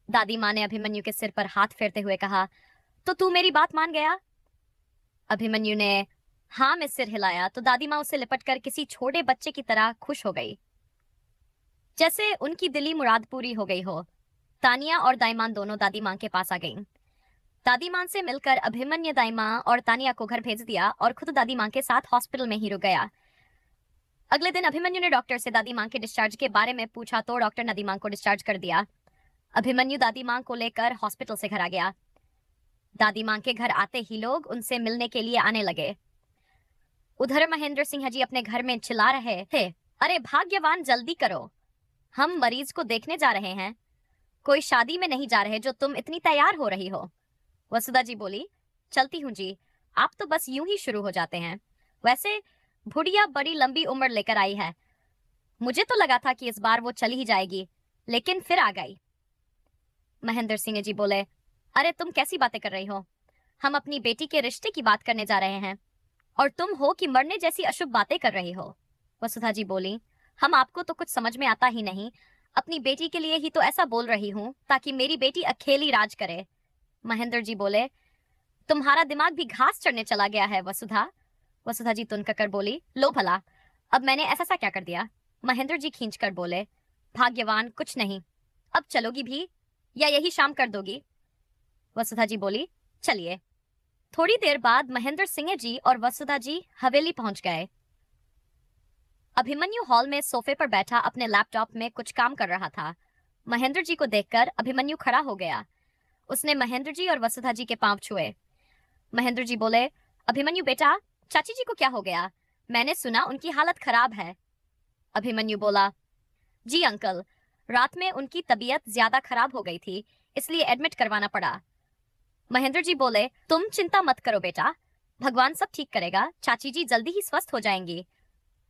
दादी माँ ने अभिमन्यु के सिर पर हाथ फेरते हुए कहा, तो तू मेरी बात मान गया? अभिमन्यु ने हाँ में सिर हिलाया तो दादी माँ उसे लिपटकर किसी छोटे बच्चे की तरह खुश हो गई, जैसे उनकी दिली मुराद पूरी हो गई हो। तानिया और दाईमान दोनों दादी माँ के पास आ गईं। दादी माँ से मिलकर अभिमन्यु दाई माँ और तानिया को घर भेज दिया और खुद दादी माँ के साथ हॉस्पिटल में ही रुक गया। अगले दिन अभिमन्यु ने डॉक्टर से दादी माँ के डिस्चार्ज के बारे में पूछा तो डॉक्टर ने दादी माँ को डिस्चार्ज कर दिया। अभिमन्यु दादी माँ को लेकर हॉस्पिटल से घर आ गया। दादी माँ के घर आते ही लोग उनसे मिलने के लिए आने लगे। उधर महेंद्र सिंह जी अपने घर में चिल्ला रहे थे, अरे भाग्यवान, जल्दी करो, हम मरीज को देखने जा रहे हैं। कोई शादी में नहीं जा रहे जो तुम इतनी तैयार हो रही हो। वसुधा जी बोली, चलती हूँ जी, आप तो बस यूं ही शुरू हो जाते हैं। वैसे बुढ़िया बड़ी लंबी उम्र लेकर आई है। मुझे तो लगा था कि इस बार वो चली ही जाएगी, लेकिन फिर आ गई। महेंद्र सिंह जी बोले, अरे तुम कैसी बातें कर रही हो? हम अपनी बेटी के रिश्ते की बात करने जा रहे हैं और तुम हो कि मरने जैसी अशुभ बातें कर रही हो। वसुधा जी बोली, हम आपको तो कुछ समझ में आता ही नहीं। अपनी बेटी के लिए ही तो ऐसा बोल रही हूँ ताकि मेरी बेटी अकेली राज करे। महेंद्र जी बोले, तुम्हारा दिमाग भी घास चढ़ने चला गया है वसुधा। वसुधा जी तुनकर बोली, लो भला, अब मैंने ऐसा सा क्या कर दिया? महेंद्र जी खींचकर बोले, भाग्यवान, कुछ नहीं। अब चलोगी भी या यही शाम कर दोगी? वसुधा जी बोली, चलिए। थोड़ी देर बाद महेंद्र सिंह जी और वसुधा जी हवेली पहुंच गए। अभिमन्यु हॉल में सोफे पर बैठा अपने लैपटॉप में कुछ काम कर रहा था। महेंद्र जी को देखकर अभिमन्यु खड़ा हो गया। उसने महेंद्र जी और वसुधा जी के पांव छुए। महेंद्र जी बोले, अभिमन्यु बेटा, चाची जी को क्या हो गया? मैंने सुना उनकी हालत खराब है। अभिमन्यु बोला, जी अंकल, रात में उनकी तबीयत ज्यादा खराब हो गई थी, इसलिए एडमिट करवाना पड़ा। महेंद्र जी बोले, तुम चिंता मत करो बेटा, भगवान सब ठीक करेगा, चाची जी जल्दी ही स्वस्थ हो जाएंगी।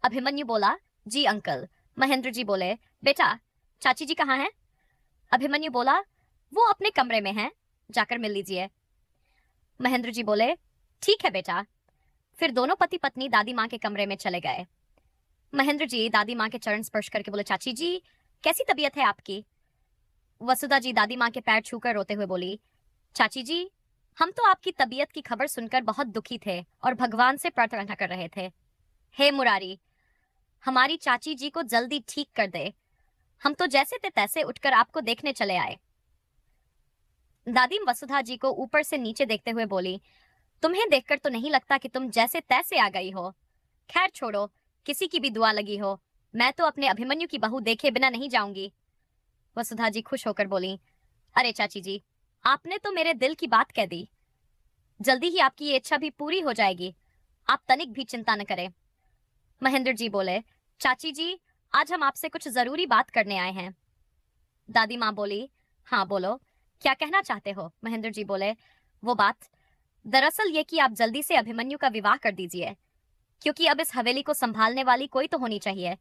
अभिमन्यु बोला, जी अंकल। महेंद्र जी बोले, बेटा चाची जी कहाँ हैं? अभिमन्यु बोला, वो अपने कमरे में हैं, जाकर मिल लीजिए। महेंद्र जी बोले, ठीक है बेटा। फिर दोनों पति पत्नी दादी माँ के कमरे में चले गए। महेंद्र जी दादी माँ के चरण स्पर्श करके बोले, चाची जी कैसी तबीयत है आपकी? वसुधा जी दादी माँ के पैर छूकर रोते हुए बोली, चाची जी, हम तो आपकी तबीयत की खबर सुनकर बहुत दुखी थे और भगवान से प्रार्थना कर रहे थे, हे मुरारी, हमारी चाची जी को जल्दी ठीक कर दे। हम तो जैसे थे तैसे उठकर आपको देखने चले आए। दादी वसुधा जी को ऊपर से नीचे देखते हुए बोली, तुम्हें देखकर तो नहीं लगता कि तुम जैसे तैसे आ गई हो। खैर छोड़ो, किसी की भी दुआ लगी हो, मैं तो अपने अभिमन्यु की बहू देखे बिना नहीं जाऊंगी। वसुधा जी खुश होकर बोली, अरे चाची जी, आपने तो मेरे दिल की बात कह दी। जल्दी ही आपकी ये इच्छा भी पूरी हो जाएगी, आप तनिक भी चिंता न करें। महेंद्र जी बोले, चाची जी, आज हम आपसे कुछ जरूरी बात करने आए हैं। दादी माँ बोली, हाँ बोलो, क्या कहना चाहते हो? महेंद्र जी बोले, वो बात दरअसल ये कि आप जल्दी से अभिमन्यु का विवाह कर दीजिए, क्योंकि अब इस हवेली को संभालने वाली कोई तो होनी चाहिए।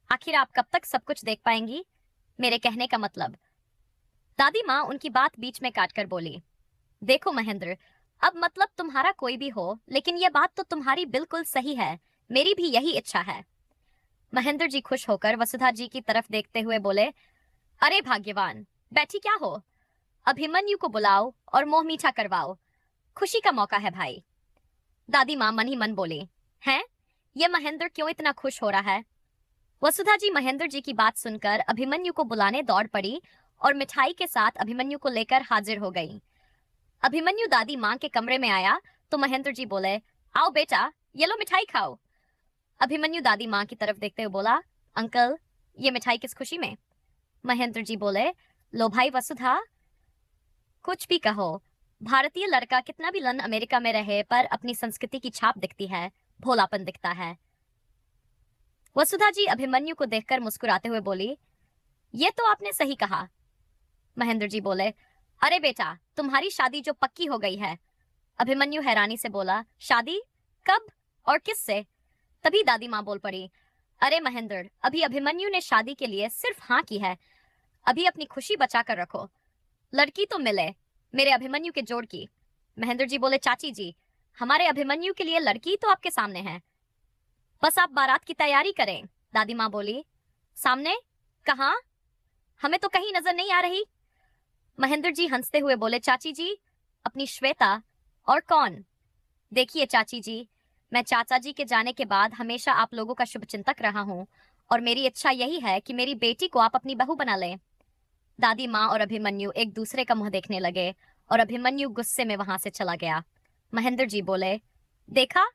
आखिर आप कब तक सब कुछ देख पाएंगी? मेरे कहने का मतलब। दादी माँ उनकी बात बीच में काटकर बोली, देखो महेंद्र, अब मतलब तुम्हारा कोई भी हो, लेकिन यह बात तो तुम्हारी बिल्कुल सही है, मेरी भी यही इच्छा है। महेंद्र जी खुश होकर वसुधा जी की तरफ देखते हुए बोले, अरे भाग्यवान, बैठी क्या हो? अभिमन्यु को बुलाओ और मोह मीठा करवाओ, खुशी का मौका है भाई। दादी माँ मन ही मन बोली, हैं, ये महेंद्र क्यों इतना खुश हो रहा है? वसुधा जी महेंद्र जी की बात सुनकर अभिमन्यु को बुलाने दौड़ पड़ी और मिठाई के साथ अभिमन्यु को लेकर हाजिर हो गई। अभिमन्यु दादी माँ के कमरे में आया तो महेंद्र जी बोले, आओ बेटा, ये लो मिठाई खाओ। अभिमन्यु दादी माँ की तरफ देखते हुए बोला, अंकल, ये मिठाई किस खुशी में? महेंद्र जी बोले, लो भाई वसुधा, कुछ भी कहो, भारतीय लड़का कितना भी लन अमेरिका में रहे पर अपनी संस्कृति की छाप दिखती है, भोलापन दिखता है। वसुधा जी अभिमन्यु को देखकर मुस्कुराते हुए बोली, ये तो आपने सही कहा। महेंद्र जी बोले, अरे बेटा, तुम्हारी शादी जो पक्की हो गई है। अभिमन्यु हैरानी से बोला, शादी? कब और किससे? तभी दादी माँ बोल पड़ी, अरे महेंद्र, अभी अभिमन्यु ने शादी के लिए सिर्फ हाँ की है, अभी अपनी खुशी बचा कर रखो। लड़की तो मिले, मेरे अभिमन्यु के जोड़ की। महेंद्र जी बोले, चाची जी, हमारे अभिमन्यु के लिए लड़की तो आपके सामने है, बस आप बारात की तैयारी करें। दादी माँ बोली, सामने? कहाँ? हमें तो कहीं नजर नहीं आ रही। महेंद्र जी हंसते हुए बोले, चाची जी, अपनी श्वेता। और कौन? देखिए चाची जी, मैं चाचा जी के जाने के बाद हमेशा आप लोगों का शुभचिंतक रहा हूँ, और मेरी इच्छा यही है कि मेरी बेटी को आप अपनी बहू बना लें। दादी माँ और अभिमन्यु एक दूसरे का मुंह देखने लगे और अभिमन्यु गुस्से में वहां से चला गया। महेंद्र जी बोले, देखा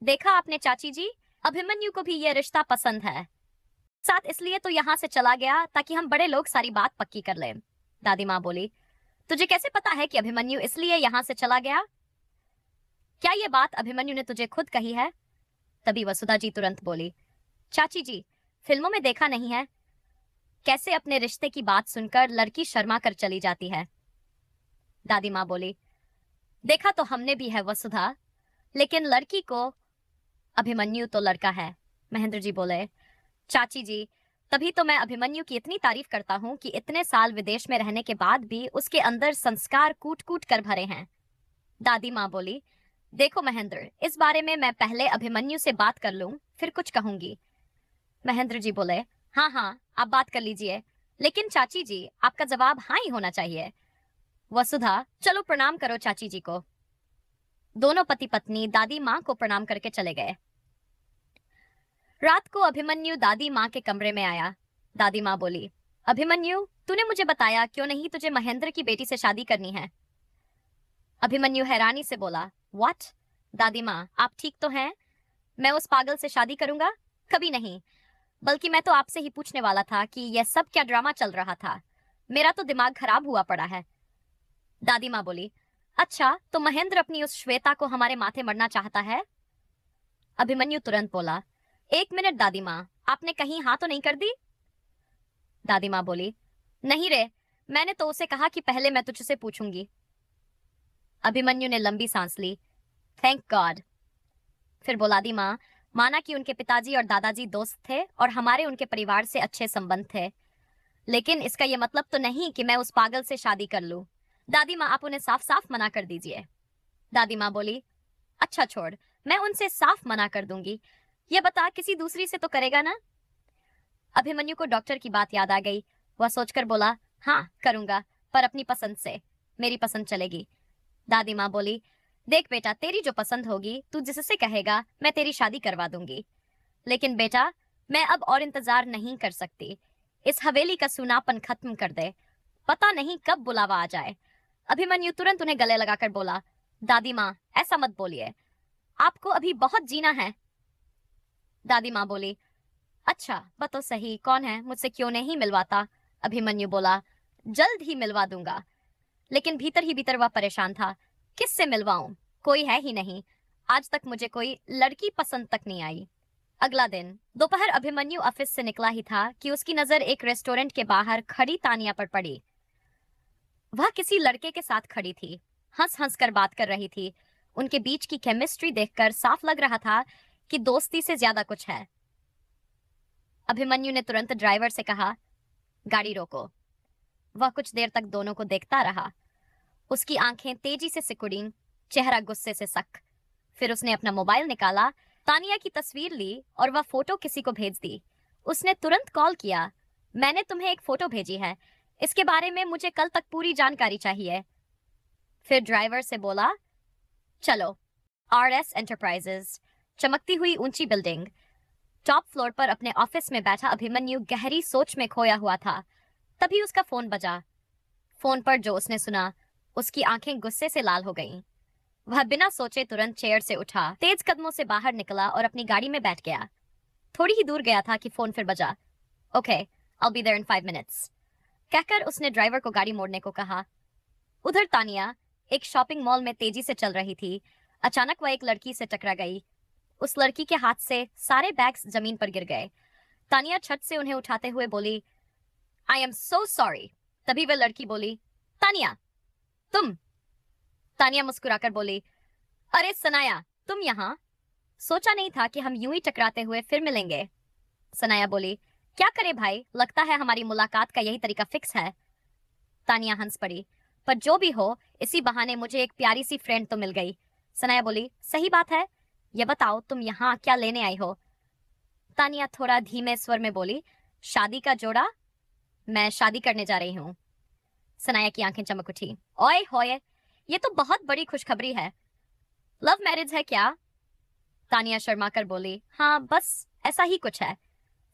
देखा आपने चाची जी, अभिमन्यु को भी यह रिश्ता पसंद है। साथ इसलिए तो यहाँ से चला गया ताकि हम बड़े लोग सारी बात पक्की कर लें। दादी माँ बोली, तुझे कैसे पता है कि अभिमन्यु इसलिए यहाँ से चला गया? क्या ये बात अभिमन्यु ने तुझे खुद कही है? तभी वसुधा जी तुरंत बोली, चाची जी, फिल्मों में देखा नहीं है कैसे अपने रिश्ते की बात सुनकर लड़की शर्मा कर चली जाती है। दादी माँ बोली, देखा तो हमने भी है वसुधा, लेकिन लड़की को, अभिमन्यु तो लड़का है। महेंद्र जी बोले, चाची जी, तभी तो मैं अभिमन्यु की इतनी तारीफ करता हूँ कि इतने साल विदेश में रहने के बाद भी उसके अंदर संस्कार कूट कूट कर भरे हैं। दादी माँ बोली, देखो महेंद्र, इस बारे में मैं पहले अभिमन्यु से बात कर लूं, फिर कुछ कहूंगी। महेंद्र जी बोले, हाँ हाँ, आप बात कर लीजिए, लेकिन चाची जी, आपका जवाब हाँ ही होना चाहिए। वसुधा, चलो प्रणाम करो चाची जी को। दोनों पति पत्नी दादी माँ को प्रणाम करके चले गए। रात को अभिमन्यु दादी माँ के कमरे में आया। दादी माँ बोली, अभिमन्यु, तूने मुझे बताया क्यों नहीं तुझे महेंद्र की बेटी से शादी करनी है? अभिमन्यु हैरानी से बोला, व्हाट? दादी माँ, आप ठीक तो हैं? मैं उस पागल से शादी करूंगा? कभी नहीं। बल्कि मैं तो आपसे ही पूछने वाला था कि यह सब क्या ड्रामा चल रहा था। मेरा तो दिमाग खराब हुआ पड़ा है। दादी माँ बोली, अच्छा, तो महेंद्र अपनी उस श्वेता को हमारे माथे मरना चाहता है? अभिमन्यु तुरंत बोला, एक मिनट दादी माँ, आपने कहीं हाँ तो नहीं कर दी? दादी माँ बोली, नहीं रे, मैंने तो उसे कहा कि पहले मैं तुझसे पूछूंगी। अभिमन्यु ने लंबी सांस ली। Thank God. फिर बोला, दी माँ, माना कि उनके पिताजी और दादाजी दोस्त थे और हमारे उनके परिवार से अच्छे संबंध थे, लेकिन इसका यह मतलब तो नहीं कि मैं उस पागल से शादी कर लूं। दादी माँ, आप उन्हें साफ साफ मना कर दीजिए। दादी माँ बोली, अच्छा छोड़, मैं उनसे साफ मना कर दूंगी। ये बता, किसी दूसरी से तो करेगा ना? अभिमन्यु को डॉक्टर की बात याद आ गई। वह सोचकर बोला, हाँ करूंगा, पर अपनी पसंद से। मेरी पसंद चलेगी। दादी माँ बोली, देख बेटा, तेरी जो पसंद होगी, तू जिससे कहेगा, मैं तेरी शादी करवा दूंगी। लेकिन बेटा, मैं अब और इंतजार नहीं कर सकती। इस हवेली का सूनापन खत्म कर दे, पता नहीं कब बुलावा आ जाए। अभिमन्यु तुरंत उन्हें गले लगाकर बोला, दादी माँ, ऐसा मत बोलिए, आपको अभी बहुत जीना है। दादी माँ बोली, अच्छा बताओ सही, कौन है, मुझसे क्यों नहीं मिलवाता? अभिमन्यु बोला, जल्द ही मिलवा दूंगा। लेकिन भीतर ही भीतर वह परेशान था, किससे मिलवाऊं? कोई है ही नहीं। आज तक मुझे कोई लड़की पसंद तक नहीं आई। अगला दिन दोपहर अभिमन्यु ऑफिस से निकला ही था कि उसकी नजर एक रेस्टोरेंट के बाहर खड़ी तानिया पर पड़ी। वह किसी लड़के के साथ खड़ी थी, हंस हंस कर बात कर रही थी। उनके बीच की केमिस्ट्री देखकर साफ लग रहा था कि दोस्ती से ज्यादा कुछ है। अभिमन्यु ने तुरंत ड्राइवर से कहा, गाड़ी रोको। वह कुछ देर तक दोनों को देखता रहा। उसकी आंखें तेजी से सिकुड़ी, चेहरा गुस्से से सख्त। फिर उसने अपना मोबाइल निकाला, तानिया की तस्वीर ली और वह फोटो किसी को भेज दी। उसने तुरंत कॉल किया, मैंने तुम्हें एक फोटो भेजी है, इसके बारे में मुझे कल तक पूरी जानकारी चाहिए। फिर ड्राइवर से बोला, चलो। RS एंटरप्राइजेज, चमकती हुई ऊंची बिल्डिंग। टॉप फ्लोर पर अपने ऑफिस में बैठा अभिमन्यु गहरी सोच में खोया हुआ था। तभी उसका फोन बजा। फोन पर जो उसने सुना, उसकी आंखें गुस्से से लाल हो गईं। वह बिना सोचे तुरंत चेयर से उठा, तेज कदमों से बाहर निकला और अपनी गाड़ी में बैठ गया। थोड़ी ही दूर गया था कि फोन फिर बजा। Okay, I'll be there in 5 minutes, कहकर उसने ड्राइवर को गाड़ी मोड़ने को कहा। उधर तानिया एक शॉपिंग मॉल में तेजी से चल रही थी। अचानक वह एक लड़की से टकरा गई। उस लड़की के हाथ से सारे बैग्स जमीन पर गिर गए। तानिया छत से उन्हें उठाते हुए बोली, आई एम सो सॉरी। तभी वह लड़की बोली, तानिया, तुम? तानिया मुस्कुराकर बोली, अरे सनाया, तुम यहाँ? सोचा नहीं था कि हम यूं ही टकराते हुए फिर मिलेंगे। सनाया बोली, क्या करे भाई, लगता है हमारी मुलाकात का यही तरीका फिक्स है। तानिया हंस पड़ी, पर जो भी हो, इसी बहाने मुझे एक प्यारी सी फ्रेंड तो मिल गई। सनाया बोली, सही बात है। ये बताओ तुम यहाँ क्या लेने आई हो? तानिया थोड़ा धीमे स्वर में बोली, शादी का जोड़ा। मैं शादी करने जा रही हूँ। सनाया की आंखें चमक उठी। ओए होए, ये तो बहुत बड़ी खुशखबरी है। लव मैरिज है क्या? तानिया शर्मा कर बोली, हाँ बस ऐसा ही कुछ है।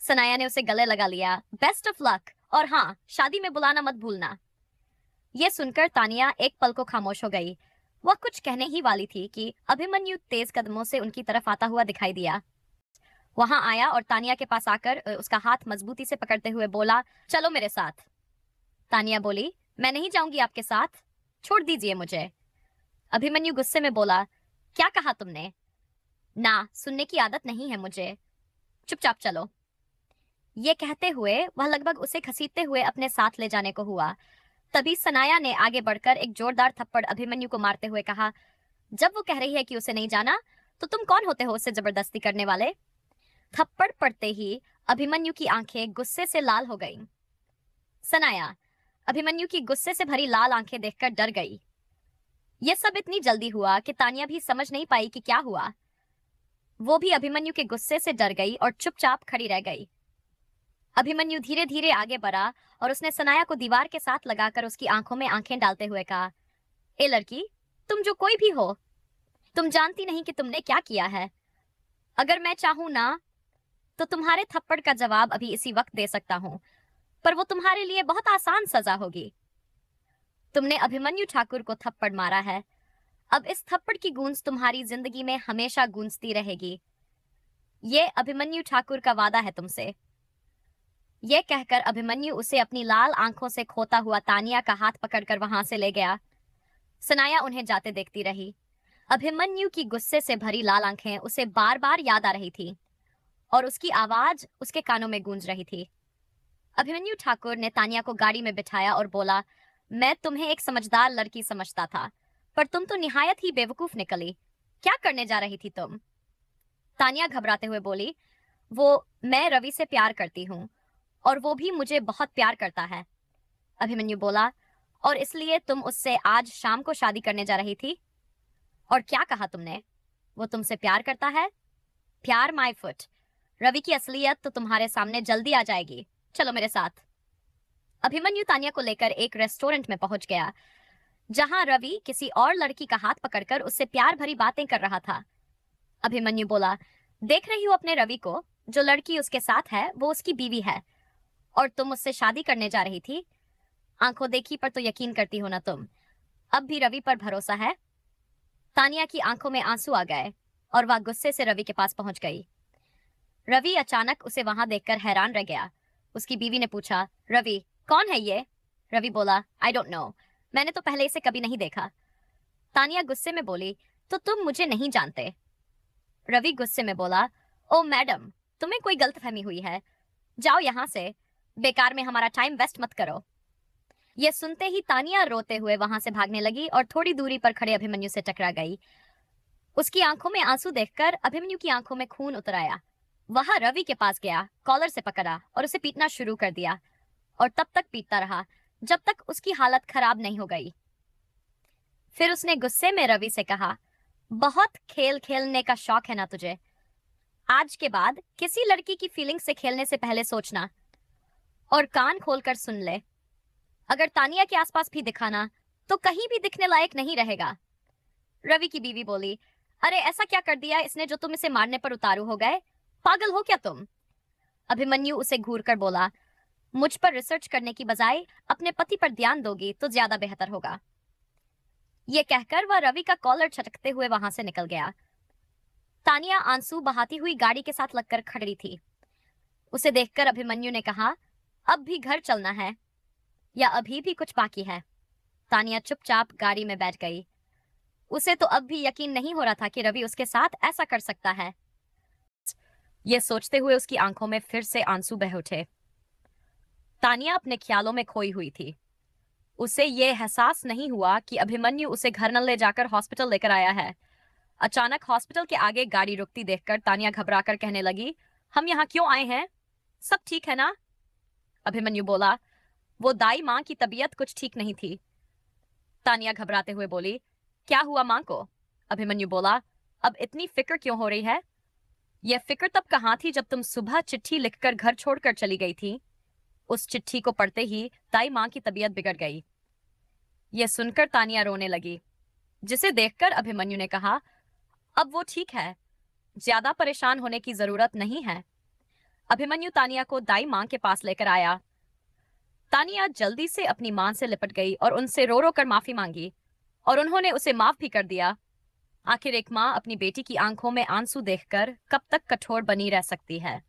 सनाया ने उसे गले लगा लिया। बेस्ट ऑफ लक, और हाँ, शादी में बुलाना मत भूलना। ये सुनकर तानिया एक पल को खामोश हो गई। वह कुछ कहने ही वाली थी कि अभिमन्यु तेज कदमों से उनकी तरफ आता हुआ दिखाई दिया। वहां आया और तानिया के पास आकर उसका हाथ मजबूती से पकड़ते हुए बोला, चलो मेरे साथ। तानिया बोली, मैं नहीं जाऊंगी आपके साथ, छोड़ दीजिए मुझे। अभिमन्यु गुस्से में बोला, क्या कहा तुमने? ना, सुनने की आदत नहीं है मुझे, चुपचाप चलो। ये कहते हुए वह लगभग उसे घसीटते हुए अपने साथ ले जाने को हुआ। तभी सनाया ने आगे बढ़कर एक जोरदार थप्पड़ अभिमन्यु को मारते हुए कहा, जब वो कह रही है कि उसे नहीं जाना, तो तुम कौन होते हो उससे जबरदस्ती करने वाले? थप्पड़ पड़ते ही अभिमन्यु की आंखें गुस्से से लाल हो गईं। सनाया अभिमन्यु की गुस्से से भरी लाल आंखें देखकर डर गई। यह सब इतनी जल्दी हुआ कि तानिया भी समझ नहीं पाई कि क्या हुआ। वो भी अभिमन्यु के गुस्से से डर गई और चुपचाप खड़ी रह गई। अभिमन्यु धीरे धीरे आगे बढ़ा और उसने सनाया को दीवार के साथ लगाकर उसकी आंखों में आंखें डालते हुए कहा, ए लड़की, तुम जो कोई भी हो, तुम जानती नहीं कि तुमने क्या किया है। अगर मैं चाहूं ना, तो तुम्हारे थप्पड़ का जवाब अभी इसी वक्त दे सकता हूं, पर वो तुम्हारे लिए बहुत आसान सजा होगी। तुमने अभिमन्यु ठाकुर को थप्पड़ मारा है। अब इस थप्पड़ की गूंज तुम्हारी जिंदगी में हमेशा गूंजती रहेगी। ये अभिमन्यु ठाकुर का वादा है तुमसे। यह कहकर अभिमन्यु उसे अपनी लाल आंखों से खोता हुआ तानिया का हाथ पकड़कर वहां से ले गया। सनाया उन्हें जाते देखती रही। अभिमन्यु की गुस्से से भरी लाल आंखें उसे बार बार याद आ रही थी और उसकी आवाज उसके कानों में गूंज रही थी। अभिमन्यु ठाकुर ने तानिया को गाड़ी में बिठाया और बोला, मैं तुम्हें एक समझदार लड़की समझता था, पर तुम तो निहायत ही बेवकूफ निकली। क्या करने जा रही थी तुम? तानिया घबराते हुए बोली, मैं रवि से प्यार करती हूँ और वो भी मुझे बहुत प्यार करता है। अभिमन्यु बोला, और इसलिए तुम उससे आज शाम को शादी करने जा रही थी? और क्या कहा तुमने? वो तुमसे प्यार करता है? प्यार माय फुट। रवि की असलियत तो तुम्हारे सामने जल्दी आ जाएगी। चलो मेरे साथ। अभिमन्यु तानिया को लेकर एक रेस्टोरेंट में पहुंच गया, जहां रवि किसी और लड़की का हाथ पकड़कर उससे प्यार भरी बातें कर रहा था। अभिमन्यु बोला, देख रही हो अपने रवि को? जो लड़की उसके साथ है वो उसकी बीवी है और तुम उससे शादी करने जा रही थी। आंखों देखी पर तो यकीन करती हो ना तुम। अब भी रवि पर भरोसा है? तानिया की आंखों में आंसू आ गए और वह गुस्से से रवि के पास पहुंच गई। रवि अचानक उसे वहां देखकर हैरान रह गया। उसकी बीवी ने पूछा, रवि कौन है ये? रवि बोला, आई डोंट नो, मैंने तो पहले इसे कभी नहीं देखा। तानिया गुस्से में बोली, तो तुम मुझे नहीं जानते? रवि गुस्से में बोला, ओ मैडम, तुम्हें कोई गलतफहमी हुई है। जाओ यहां से, बेकार में हमारा टाइम वेस्ट मत करो। यह सुनते ही तानिया रोते हुए वहां से भागने लगी और थोड़ी दूरी पर खड़े अभिमन्यु से टकरा गई। उसकी आंखों में आंसू देखकर अभिमन्यु की आंखों में खून उतर आया। वह रवि के पास गया, कॉलर से पकड़ा और उसे पीटना शुरू कर दिया और तब तक पीटता रहा जब तक उसकी हालत खराब नहीं हो गई। फिर उसने गुस्से में रवि से कहा, बहुत खेल खेलने का शौक है ना तुझे? आज के बाद किसी लड़की की फीलिंग से खेलने से पहले सोचना और कान खोलकर सुन ले। अगर तानिया के आसपास भी दिखाना तो कहीं भी दिखने लायक नहीं रहेगा। रवि की बीवी बोली, अरे ऐसा क्या कर दिया इसने जो तुम इसे मारने पर उतारू हो गए? पागल हो क्या तुम? अभिमन्यु उसे घूर कर बोला, मुझ पर रिसर्च करने की बजाय अपने पति पर ध्यान दोगी तो ज्यादा बेहतर होगा। यह कहकर वह रवि का कॉलर झटकते हुए वहां से निकल गया। तानिया आंसू बहाती हुई गाड़ी के साथ लगकर खड़ी थी। उसे देखकर अभिमन्यु ने कहा, अब भी घर चलना है या अभी भी कुछ बाकी है? तानिया चुपचाप गाड़ी में बैठ गई। उसे तो अब भी यकीन नहीं हो रहा था कि रवि उसके साथ ऐसा कर सकता है। यह सोचते हुए उसकी आंखों में फिर से आंसू बह उठे। तानिया अपने ख्यालों में खोई हुई थी। उसे यह एहसास नहीं हुआ कि अभिमन्यु उसे घर न ले जाकर हॉस्पिटल लेकर आया है। अचानक हॉस्पिटल के आगे गाड़ी रुकती देखकर तानिया घबराकर कहने लगी, हम यहाँ क्यों आए हैं? सब ठीक है ना? अभिमन्यु बोला, वो दाई माँ की तबीयत कुछ ठीक नहीं थी। तानिया घबराते हुए बोली, क्या हुआ मां को? अभिमन्यु बोला, अब इतनी फिक्र क्यों हो रही है? यह फिक्र तब कहाँ थी जब तुम सुबह चिट्ठी लिखकर घर छोड़कर चली गई थी। उस चिट्ठी को पढ़ते ही दाई मां की तबीयत बिगड़ गई। यह सुनकर तानिया रोने लगी, जिसे देखकर अभिमन्यु ने कहा, अब वो ठीक है, ज्यादा परेशान होने की जरूरत नहीं है। अभिमन्यु तानिया को दाई मां के पास लेकर आया। तानिया जल्दी से अपनी मां से लिपट गई और उनसे रो रो कर माफी मांगी, और उन्होंने उसे माफ भी कर दिया। आखिर एक मां अपनी बेटी की आंखों में आंसू देखकर कब तक कठोर बनी रह सकती है।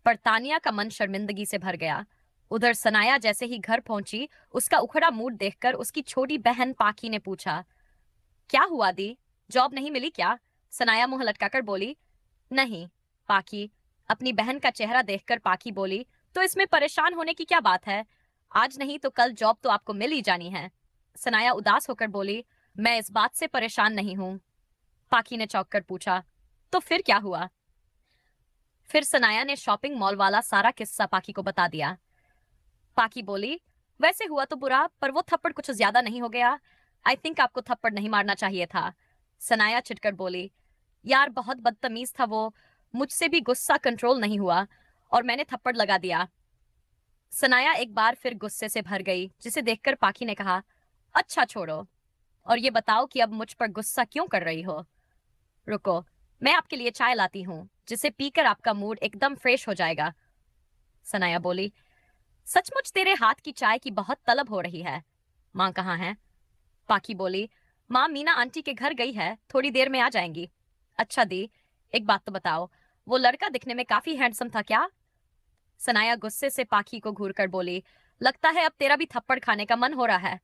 पर तानिया का मन शर्मिंदगी से भर गया। उधर सनाया जैसे ही घर पहुंची, उसका उखड़ा मूड देखकर उसकी छोटी बहन पाकी ने पूछा, क्या हुआ दी, जॉब नहीं मिली क्या? सनाया मुंह लटकाकर बोली, नहीं। पाकी, अपनी बहन का चेहरा देखकर पाकी बोली, तो इसमें परेशान होने की क्या बात है? आज नहीं तो कल जॉब तो आपको मिल ही जानी है। सनाया उदास होकर बोली, मैं इस बात से परेशान नहीं हूं। पाकी ने चौंक कर पूछा, तो फिर क्या हुआ? फिर सनाया ने शॉपिंग मॉल वाला सारा किस्सा पाकी को बता दिया। पाकी बोली, वैसे हुआ तो बुरा, पर वो थप्पड़ कुछ ज्यादा नहीं हो गया? आई थिंक आपको थप्पड़ नहीं मारना चाहिए था। सनाया चिढ़कर बोली, यार बहुत बदतमीज था वो, मुझसे भी गुस्सा कंट्रोल नहीं हुआ और मैंने थप्पड़ लगा दिया। सनाया एक बार फिर गुस्से से भर गई, जिसे देखकर पाकी ने कहा, अच्छा छोड़ो, और ये बताओ कि अब मुझ पर गुस्सा क्यों कर रही हो? रुको, मैं आपके लिए चाय लाती हूँ, जिसे पीकर आपका मूड एकदम फ्रेश हो जाएगा। सनाया बोली, सचमुच तेरे हाथ की चाय की बहुत तलब हो रही है। माँ कहाँ है? पाकी बोली, माँ मीना आंटी के घर गई है, थोड़ी देर में आ जाएंगी। अच्छा दी, एक बात तो बताओ, वो लड़का दिखने में काफी हैंडसम था क्या? सनाया गुस्से से पाकी को घूर कर बोली, लगता है अब तेरा भी थप्पड़ खाने का मन हो रहा है।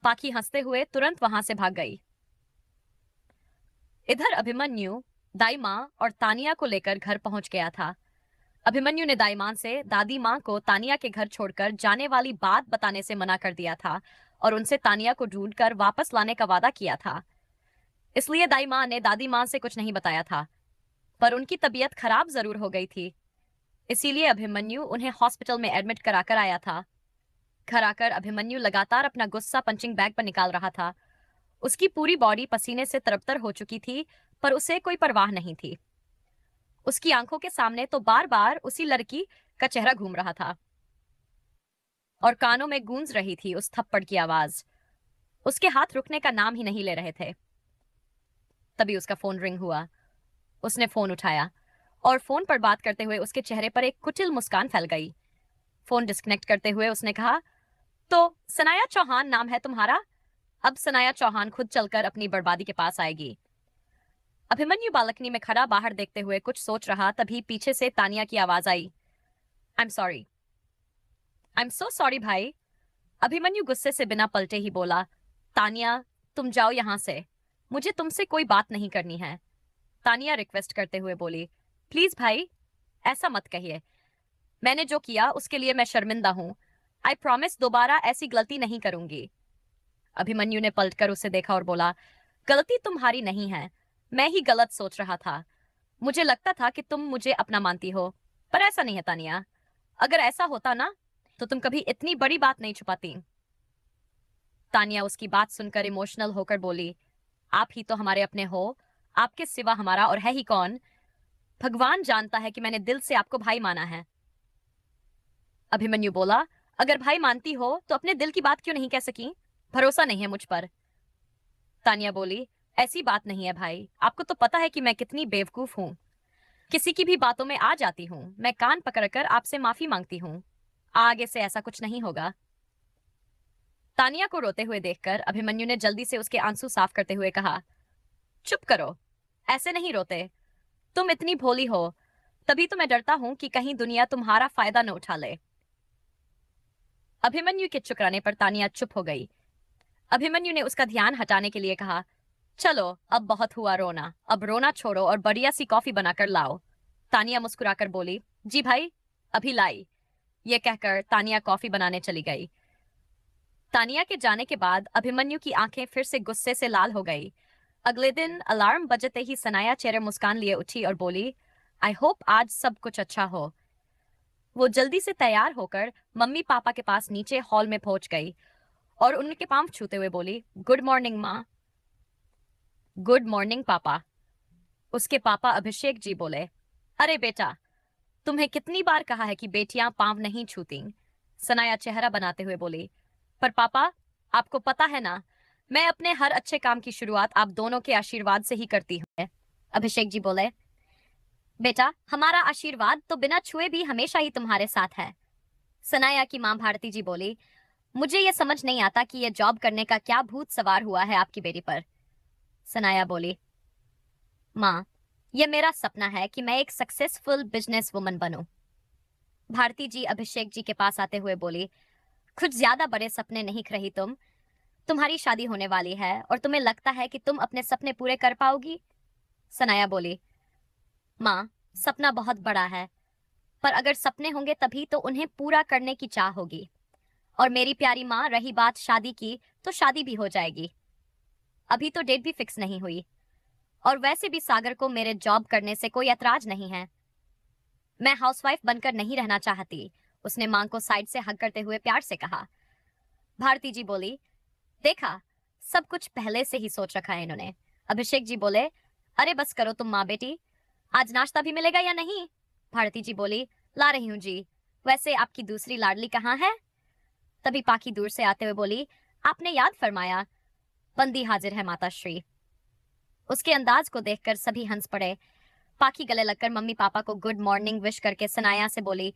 पाकी हंसते हुए तुरंत वहां से भाग गई। इधर अभिमन्यु दाई माँ और तानिया को लेकर घर पहुंच गया था। अभिमन्यु ने दाई माँ से दादी माँ को तानिया के घर छोड़कर जाने वाली बात बताने से मना कर दिया था और उनसे तानिया को ढूंढकर वापस लाने का वादा किया था। इसलिए दाई माँ ने दादी माँ से कुछ नहीं बताया था, पर उनकी तबीयत खराब जरूर हो गई थी। इसीलिए अभिमन्यु उन्हें हॉस्पिटल में एडमिट कराकर आया था। घर आकर अभिमन्यु लगातार अपना गुस्सा पंचिंग बैग पर निकाल रहा था। उसकी पूरी बॉडी पसीने से तरबतर हो चुकी थी, पर उसे कोई परवाह नहीं थी। उसकी आंखों के सामने तो बार बार उसी लड़की का चेहरा घूम रहा था और कानों में गूंज रही थी उस थप्पड़ की आवाज। उसके हाथ रुकने का नाम ही नहीं ले रहे थे। तभी उसका फोन रिंग हुआ। उसने फोन उठाया और फोन पर बात करते हुए उसके चेहरे पर एक कुटिल मुस्कान फैल गई। फोन डिस्कनेक्ट करते हुए उसने कहा, तो सनाया चौहान नाम है तुम्हारा? अब सनाया चौहान खुद चलकर अपनी बर्बादी के पास आएगी। अभिमन्यु बालकनी में खड़ा बाहर देखते हुए कुछ सोच रहा, तभी पीछे से तानिया की आवाज आई, I am sorry. I am so sorry भाई। अभिमन्यु गुस्से से बिना पलटे ही बोला, तानिया तुम जाओ यहां से, मुझे तुमसे कोई बात नहीं करनी है। तानिया रिक्वेस्ट करते हुए बोली, प्लीज भाई, ऐसा मत कहिए, मैंने जो किया उसके लिए मैं शर्मिंदा हूं। आई प्रॉमिस दोबारा ऐसी गलती नहीं करूंगी। अभिमन्यु ने पलटकर उसे देखा और बोला, गलती तुम्हारी नहीं है, मैं ही गलत सोच रहा था। मुझे लगता था कि तुम मुझे अपना मानती हो, पर ऐसा नहीं है तानिया। अगर ऐसा होता ना, तो तुम कभी इतनी बड़ी बात नहीं छुपाती। तानिया उसकी बात सुनकर इमोशनल होकर बोली, आप ही तो हमारे अपने हो, आपके सिवा हमारा और है ही कौन? भगवान जानता है कि मैंने दिल से आपको भाई माना है। अभिमन्यु बोला, अगर भाई मानती हो तो अपने दिल की बात क्यों नहीं कह सकी? भरोसा नहीं है मुझ पर। तानिया बोली, ऐसी बात नहीं है भाई, आपको तो पता है कि मैं कितनी बेवकूफ हूं, किसी की भी बातों में आ जाती हूं। मैं कान पकड़कर आपसे माफी मांगती हूं, आगे से ऐसा कुछ नहीं होगा। तानिया को रोते हुए देखकर अभिमन्यु ने जल्दी से उसके आंसू साफ करते हुए कहा, चुप करो, ऐसे नहीं रोते, तुम इतनी भोली हो, तभी तो मैं डरता हूं कि कहीं दुनिया तुम्हारा फायदा न उठा ले। अभिमन्यु के चुकराने पर तानिया चुप हो गई। अभिमन्यु ने उसका ध्यान हटाने के लिए कहा, चलो अब बहुत हुआ रोना, अब रोना छोड़ो और बढ़िया सी कॉफी बनाकर लाओ। तानिया मुस्कुराकर बोली, जी भाई, अभी लाई। ये कहकर तानिया कॉफी बनाने चली गई। तानिया के जाने के बाद अभिमन्यु की आंखें फिर से गुस्से से लाल हो गई। अगले दिन अलार्म बजते ही सनाया चेहरे मुस्कान लिए उठी और बोली, आई होप आज सब कुछ अच्छा हो। वो जल्दी से तैयार होकर मम्मी पापा के पास नीचे हॉल में पहुंच गई और उनके पांव छूते हुए बोली, गुड मॉर्निंग माँ। गुड मॉर्निंग पापा। उसके पापा अभिषेक जी बोले, अरे बेटा, तुम्हें कितनी बार कहा है कि बेटियां पांव नहीं छूती। सनाया चेहरा बनाते हुए बोली, पर पापा, आपको पता है ना, मैं अपने हर अच्छे काम की शुरुआत आप दोनों के आशीर्वाद से ही करती हूँ। अभिषेक जी बोले, बेटा, हमारा आशीर्वाद तो बिना छुए भी हमेशा ही तुम्हारे साथ है। सनाया की मां भारती जी बोली, मुझे ये समझ नहीं आता कि ये जॉब करने का क्या भूत सवार हुआ है आपकी बेटी पर। सनाया बोली, माँ, यह मेरा सपना है कि मैं एक सक्सेसफुल बिजनेस वुमन बनूं। भारती जी अभिषेक जी के पास आते हुए बोली, कुछ ज्यादा बड़े सपने नहीं देख रही तुम। तुम्हारी शादी होने वाली है और तुम्हें लगता है कि तुम अपने सपने पूरे कर पाओगी। सनाया बोली, माँ, सपना बहुत बड़ा है, पर अगर सपने होंगे तभी तो उन्हें पूरा करने की चाह होगी। और मेरी प्यारी माँ, रही बात शादी की, तो शादी भी हो जाएगी। अभी तो डेट भी फिक्स नहीं हुई, और वैसे भी सागर को मेरे जॉब करने से कोई ऐतराज नहीं है। मैं हाउसवाइफ बनकर नहीं रहना चाहती। उसने मां को साइड से हग करते हुए प्यार से कहा। भारती जी बोली, देखा, सब कुछ पहले से ही सोच रखा है इन्होंने। अभिषेक जी बोले, अरे बस करो तुम माँ बेटी, आज नाश्ता भी मिलेगा या नहीं। भारती जी बोली, ला रही हूँ जी। वैसे आपकी दूसरी लाडली कहाँ है। तभी पाखी दूर से आते हुए बोली, आपने याद फरमाया, बंदी हाजिर है माता श्री। उसके अंदाज को देखकर सभी हंस पड़े। पाखी गले लगकर मम्मी पापा को गुड मॉर्निंग विश करके सनाया से बोली,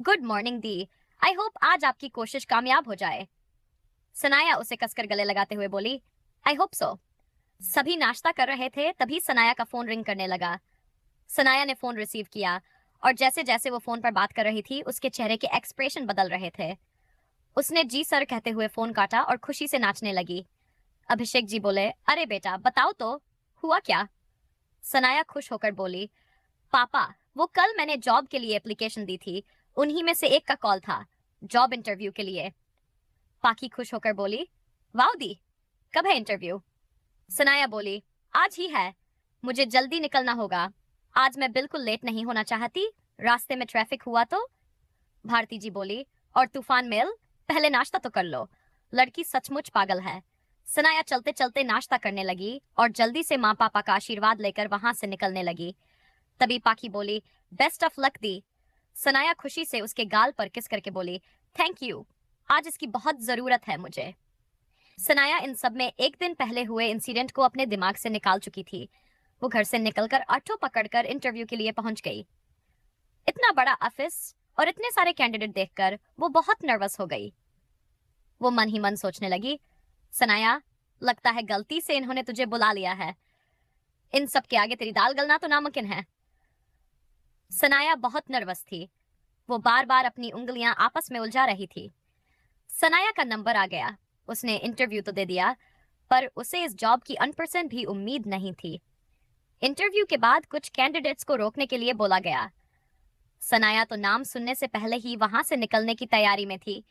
good morning the, I hope आज आपकी कोशिश कामयाब हो जाए। सनाया उसे कसकर गले लगाते हुए बोली, आई होप सो। सभी नाश्ता कर रहे थे तभी सनाया का फोन रिंग करने लगा। सनाया ने फोन रिसीव किया और जैसे जैसे वो फोन पर बात कर रही थी उसके चेहरे के एक्सप्रेशन बदल रहे थे। उसने जी सर कहते हुए फोन काटा और खुशी से नाचने लगी। अभिषेक जी बोले, अरे बेटा बताओ तो, हुआ क्या। सनाया खुश होकर बोली, पापा, वो कल मैंने जॉब के लिए एप्लीकेशन दी थी, उन्हीं में से एक का कॉल था, जॉब इंटरव्यू के लिए। पाखी खुश होकर बोली, वाओ दी, कब है इंटरव्यू। सनाया बोली, आज ही है, मुझे जल्दी निकलना होगा, आज मैं बिल्कुल लेट नहीं होना चाहती, रास्ते में ट्रैफिक हुआ तो। भारती जी बोली, और तूफान मेल, पहले नाश्ता तो कर लो, लड़की सचमुच पागल है। सनाया चलते चलते नाश्ता करने लगी और जल्दी से माँ पापा का आशीर्वाद लेकर वहां से निकलने लगी। तभी पाखी बोली, बेस्ट ऑफ लक दी। सनाया खुशी से उसके गाल पर किस करके बोली, थैंक यू, आज इसकी बहुत जरूरत है मुझे। सनाया इन सब में एक दिन पहले हुए इंसिडेंट को अपने दिमाग से निकाल चुकी थी। वो घर से निकलकर ऑटो पकड़कर इंटरव्यू के लिए पहुंच गई। इतना बड़ा ऑफिस और इतने सारे कैंडिडेट देखकर वो बहुत नर्वस हो गई। वो मन ही मन सोचने लगी, सनाया, लगता है गलती से इन्होंने तुझे बुला लिया है, इन सब के आगे तेरी दाल गलना तो नामुमकिन है। सनाया बहुत नर्वस थी। वो बार बार अपनी उंगलियां आपस में उलझा रही थी। सनाया का नंबर आ गया। उसने इंटरव्यू तो दे दिया, पर उसे इस जॉब की 1% भी उम्मीद नहीं थी। इंटरव्यू के बाद कुछ कैंडिडेट्स को रोकने के लिए बोला गया। सनाया तो नाम सुनने से पहले ही वहां से निकलने की तैयारी में थी,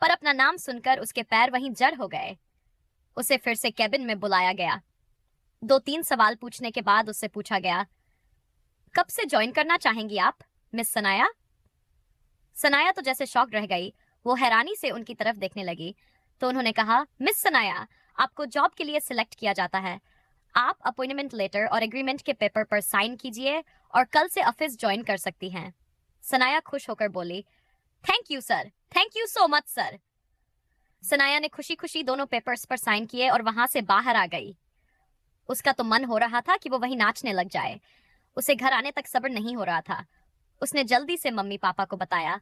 पर अपना नाम सुनकर उसके पैर वहीं जड़ हो गए। उसे फिर से कैबिन में बुलाया गया। 2-3 सवाल पूछने के बाद उससे पूछा गया, कब से ज्वाइन करना चाहेंगी आप, मिस सनाया। सनाया तो जैसे शॉक रह गई। वो हैरानी से उनकी तरफ देखने लगी तो उन्होंने कहा, मिस सनाया, आपको जॉब के लिए सिलेक्ट किया जाता है। आप अपॉइंटमेंट लेटर और एग्रीमेंट के पेपर पर साइन कीजिए और कल से ऑफिस ज्वाइन कर सकती हैं। सनाया खुश होकर बोली, thank you sir, thank you so much sir. Sanaya ने खुशी खुशी दोनों पेपर्स पर साइन किए और वहां से बाहर आ गई। उसका तो मन हो रहा था कि वो वहीं नाचने लग जाए। उसे घर आने तक सब्र नहीं हो रहा था। उसने जल्दी से मम्मी पापा को बताया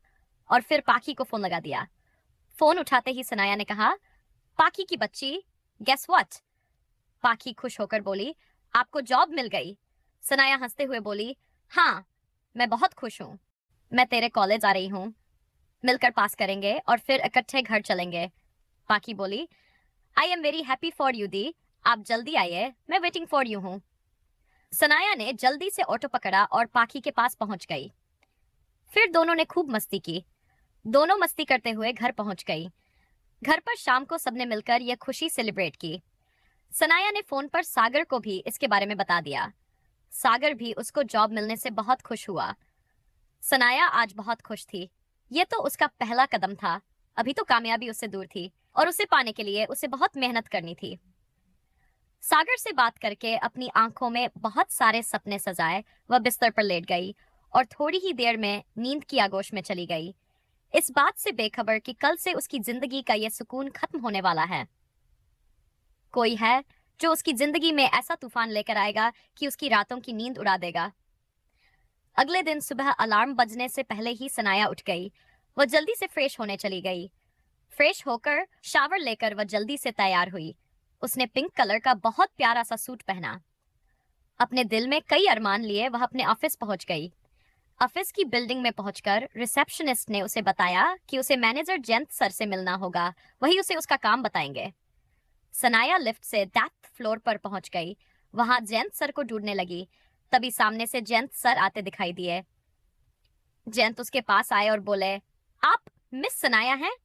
और फिर पाखी को फोन लगा दिया। फोन उठाते ही सनाया ने कहा, पाखी की बच्ची, गेस व्हाट। पाखी खुश होकर बोली, आपको जॉब मिल गई। सनाया हंसते हुए बोली, हाँ, मैं बहुत खुश हूँ। मैं तेरे कॉलेज आ रही हूँ, मिलकर पास करेंगे और फिर इकट्ठे घर चलेंगे। पाखी बोली, I am very happy for you दी, आप जल्दी आइए, मैं वेटिंग फॉर यू हूँ। सनाया ने जल्दी से ऑटो पकड़ा और पाखी के पास पहुंच गई। फिर दोनों ने खूब मस्ती की। दोनों मस्ती करते हुए घर पहुंच गई। घर पर शाम को सबने मिलकर यह खुशी सेलिब्रेट की। सनाया ने फोन पर सागर को भी इसके बारे में बता दिया। सागर भी उसको जॉब मिलने से बहुत खुश हुआ। सनाया आज बहुत खुश थी। यह तो उसका पहला कदम था, अभी तो कामयाबी उससे दूर थी। और उसे पाने के लिए उसे बहुत मेहनत करनी थी। सागर से बात करके अपनी आंखों में बहुत सारे सपने सजाए वह बिस्तर पर लेट गई और थोड़ी ही देर में नींद की आगोश में चली गई, इस बात से बेखबर कि कल से उसकी जिंदगी का यह सुकून खत्म होने वाला है। कोई है जो उसकी जिंदगी में ऐसा तूफान लेकर आएगा कि उसकी रातों की नींद उड़ा देगा। अगले दिन सुबह अलार्म बजने से पहले ही सनाया उठ गई। वह जल्दी से फ्रेश होने चली गई। फ्रेश होकर शावर लेकर वह जल्दी से तैयार हुई। उसने पिंक कलर का बहुत प्यारा सा सूट पहना। अपने दिल में कई अरमान लिए वह अपने ऑफिस पहुंच गई। ऑफिस की बिल्डिंग में पहुंचकर रिसेप्शनिस्ट ने उसे बताया कि उसे मैनेजर जयंत सर से मिलना होगा, वही उसे उसका काम बताएंगे। सनाया लिफ्ट से 10th फ्लोर पर पहुंच गई। वहां जयंत सर को ढूंढने लगी। तभी सामने से जयंत सर आते दिखाई दिए। जयंत उसके पास आए और बोले, आप मिस सनाया हैं?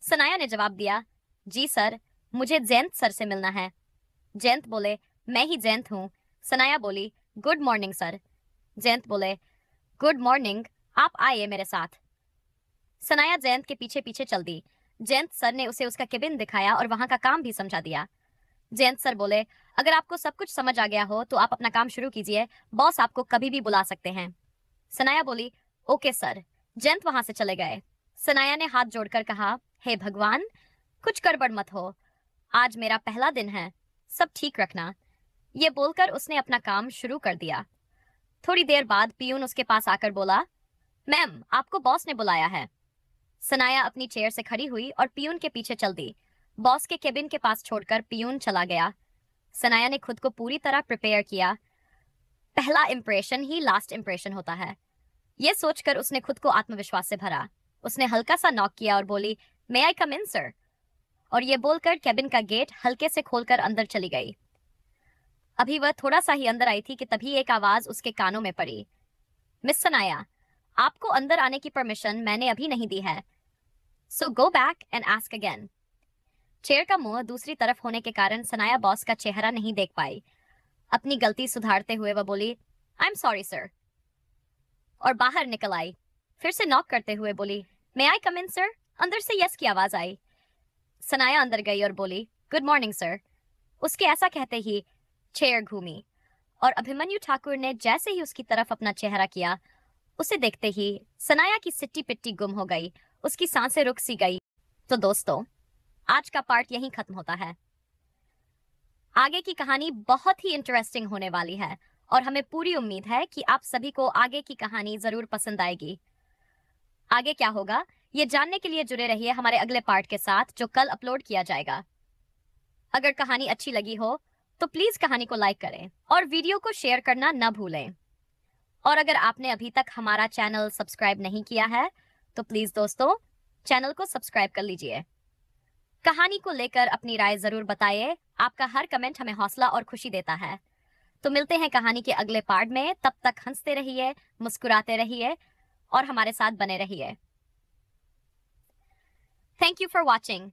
सनाया ने जवाब दिया, जी सर, मुझे जयंत सर से मिलना है। जयंत बोले, मैं ही जयंत हूँ। सनाया बोली, गुड मॉर्निंग सर। जयंत बोले, गुड मॉर्निंग, आप आइए मेरे साथ। सनाया जयंत के पीछे पीछे चल दी। जयंत सर ने उसे उसका केबिन दिखाया और वहां का काम भी समझा दिया। जयंत सर बोले, अगर आपको सब कुछ समझ आ गया हो तो आप अपना काम शुरू कीजिए, बॉस आपको कभी भी बुला सकते हैं। सनाया बोली, ओके सर। जयंत वहां से चले गए। सनाया ने हाथ जोड़कर कहा, हे भगवान, कुछ गड़बड़ मत हो, आज मेरा पहला दिन है, सब ठीक रखना। ये बोलकर उसने अपना काम शुरू कर दिया। थोड़ी देर बाद पियून उसके पास आकर बोला, मैम, आपको बॉस ने बुलाया है। सनाया अपनी चेयर से खड़ी हुई और पियून के पीछे चल दी। बॉस के केबिन के पास छोड़कर पियून चला गया। सनाया ने खुद को पूरी तरह प्रिपेयर किया। पहला इंप्रेशन ही लास्ट इंप्रेशन होता है, यह सोचकर उसने खुद को आत्मविश्वास से भरा। उसने हल्का सा नॉक किया और बोली, मे आई कम इन सर? और ये बोलकर केबिन का गेट हल्के से खोलकर अंदर चली गई। अभी वह थोड़ा सा ही अंदर आई थी कि तभी एक आवाज उसके कानों में पड़ी, मिस सनाया, आपको अंदर आने की परमिशन मैंने अभी नहीं दी है, so go back and ask again. Chair का मुंह दूसरी तरफ होने के कारण सनाया बॉस का चेहरा नहीं देख पाई। अपनी गलती सुधारते हुए वह बोली, आई एम सॉरी सर, और बाहर निकल आई। फिर से नॉक करते हुए बोली, मे आई कम इन सर? अंदर से यस की आवाज आई। सनाया अंदर गई और बोली, गुड मॉर्निंग सर। उसके ऐसा कहते ही चेयर घूमी और अभिमन्यु ठाकुर ने जैसे ही उसकी तरफ अपना चेहरा किया, उसे देखते ही सनाया की सिट्टी पिट्टी गुम हो गई, उसकी सांसें रुक सी गई। तो दोस्तों, आज का पार्ट यहीं खत्म होता है। आगे की कहानी बहुत ही इंटरेस्टिंग होने वाली है और हमें पूरी उम्मीद है कि आप सभी को आगे की कहानी जरूर पसंद आएगी। आगे क्या होगा ये जानने के लिए जुड़े रहिए हमारे अगले पार्ट के साथ, जो कल अपलोड किया जाएगा। अगर कहानी अच्छी लगी हो तो प्लीज कहानी को लाइक करें और वीडियो को शेयर करना न भूलें। और अगर आपने अभी तक हमारा चैनल सब्सक्राइब नहीं किया है तो प्लीज दोस्तों, चैनल को सब्सक्राइब कर लीजिए। कहानी को लेकर अपनी राय जरूर बताइए, आपका हर कमेंट हमें हौसला और खुशी देता है। तो मिलते हैं कहानी के अगले पार्ट में, तब तक हंसते रहिए, मुस्कुराते रहिए और हमारे साथ बने रहिए। Thank you for watching.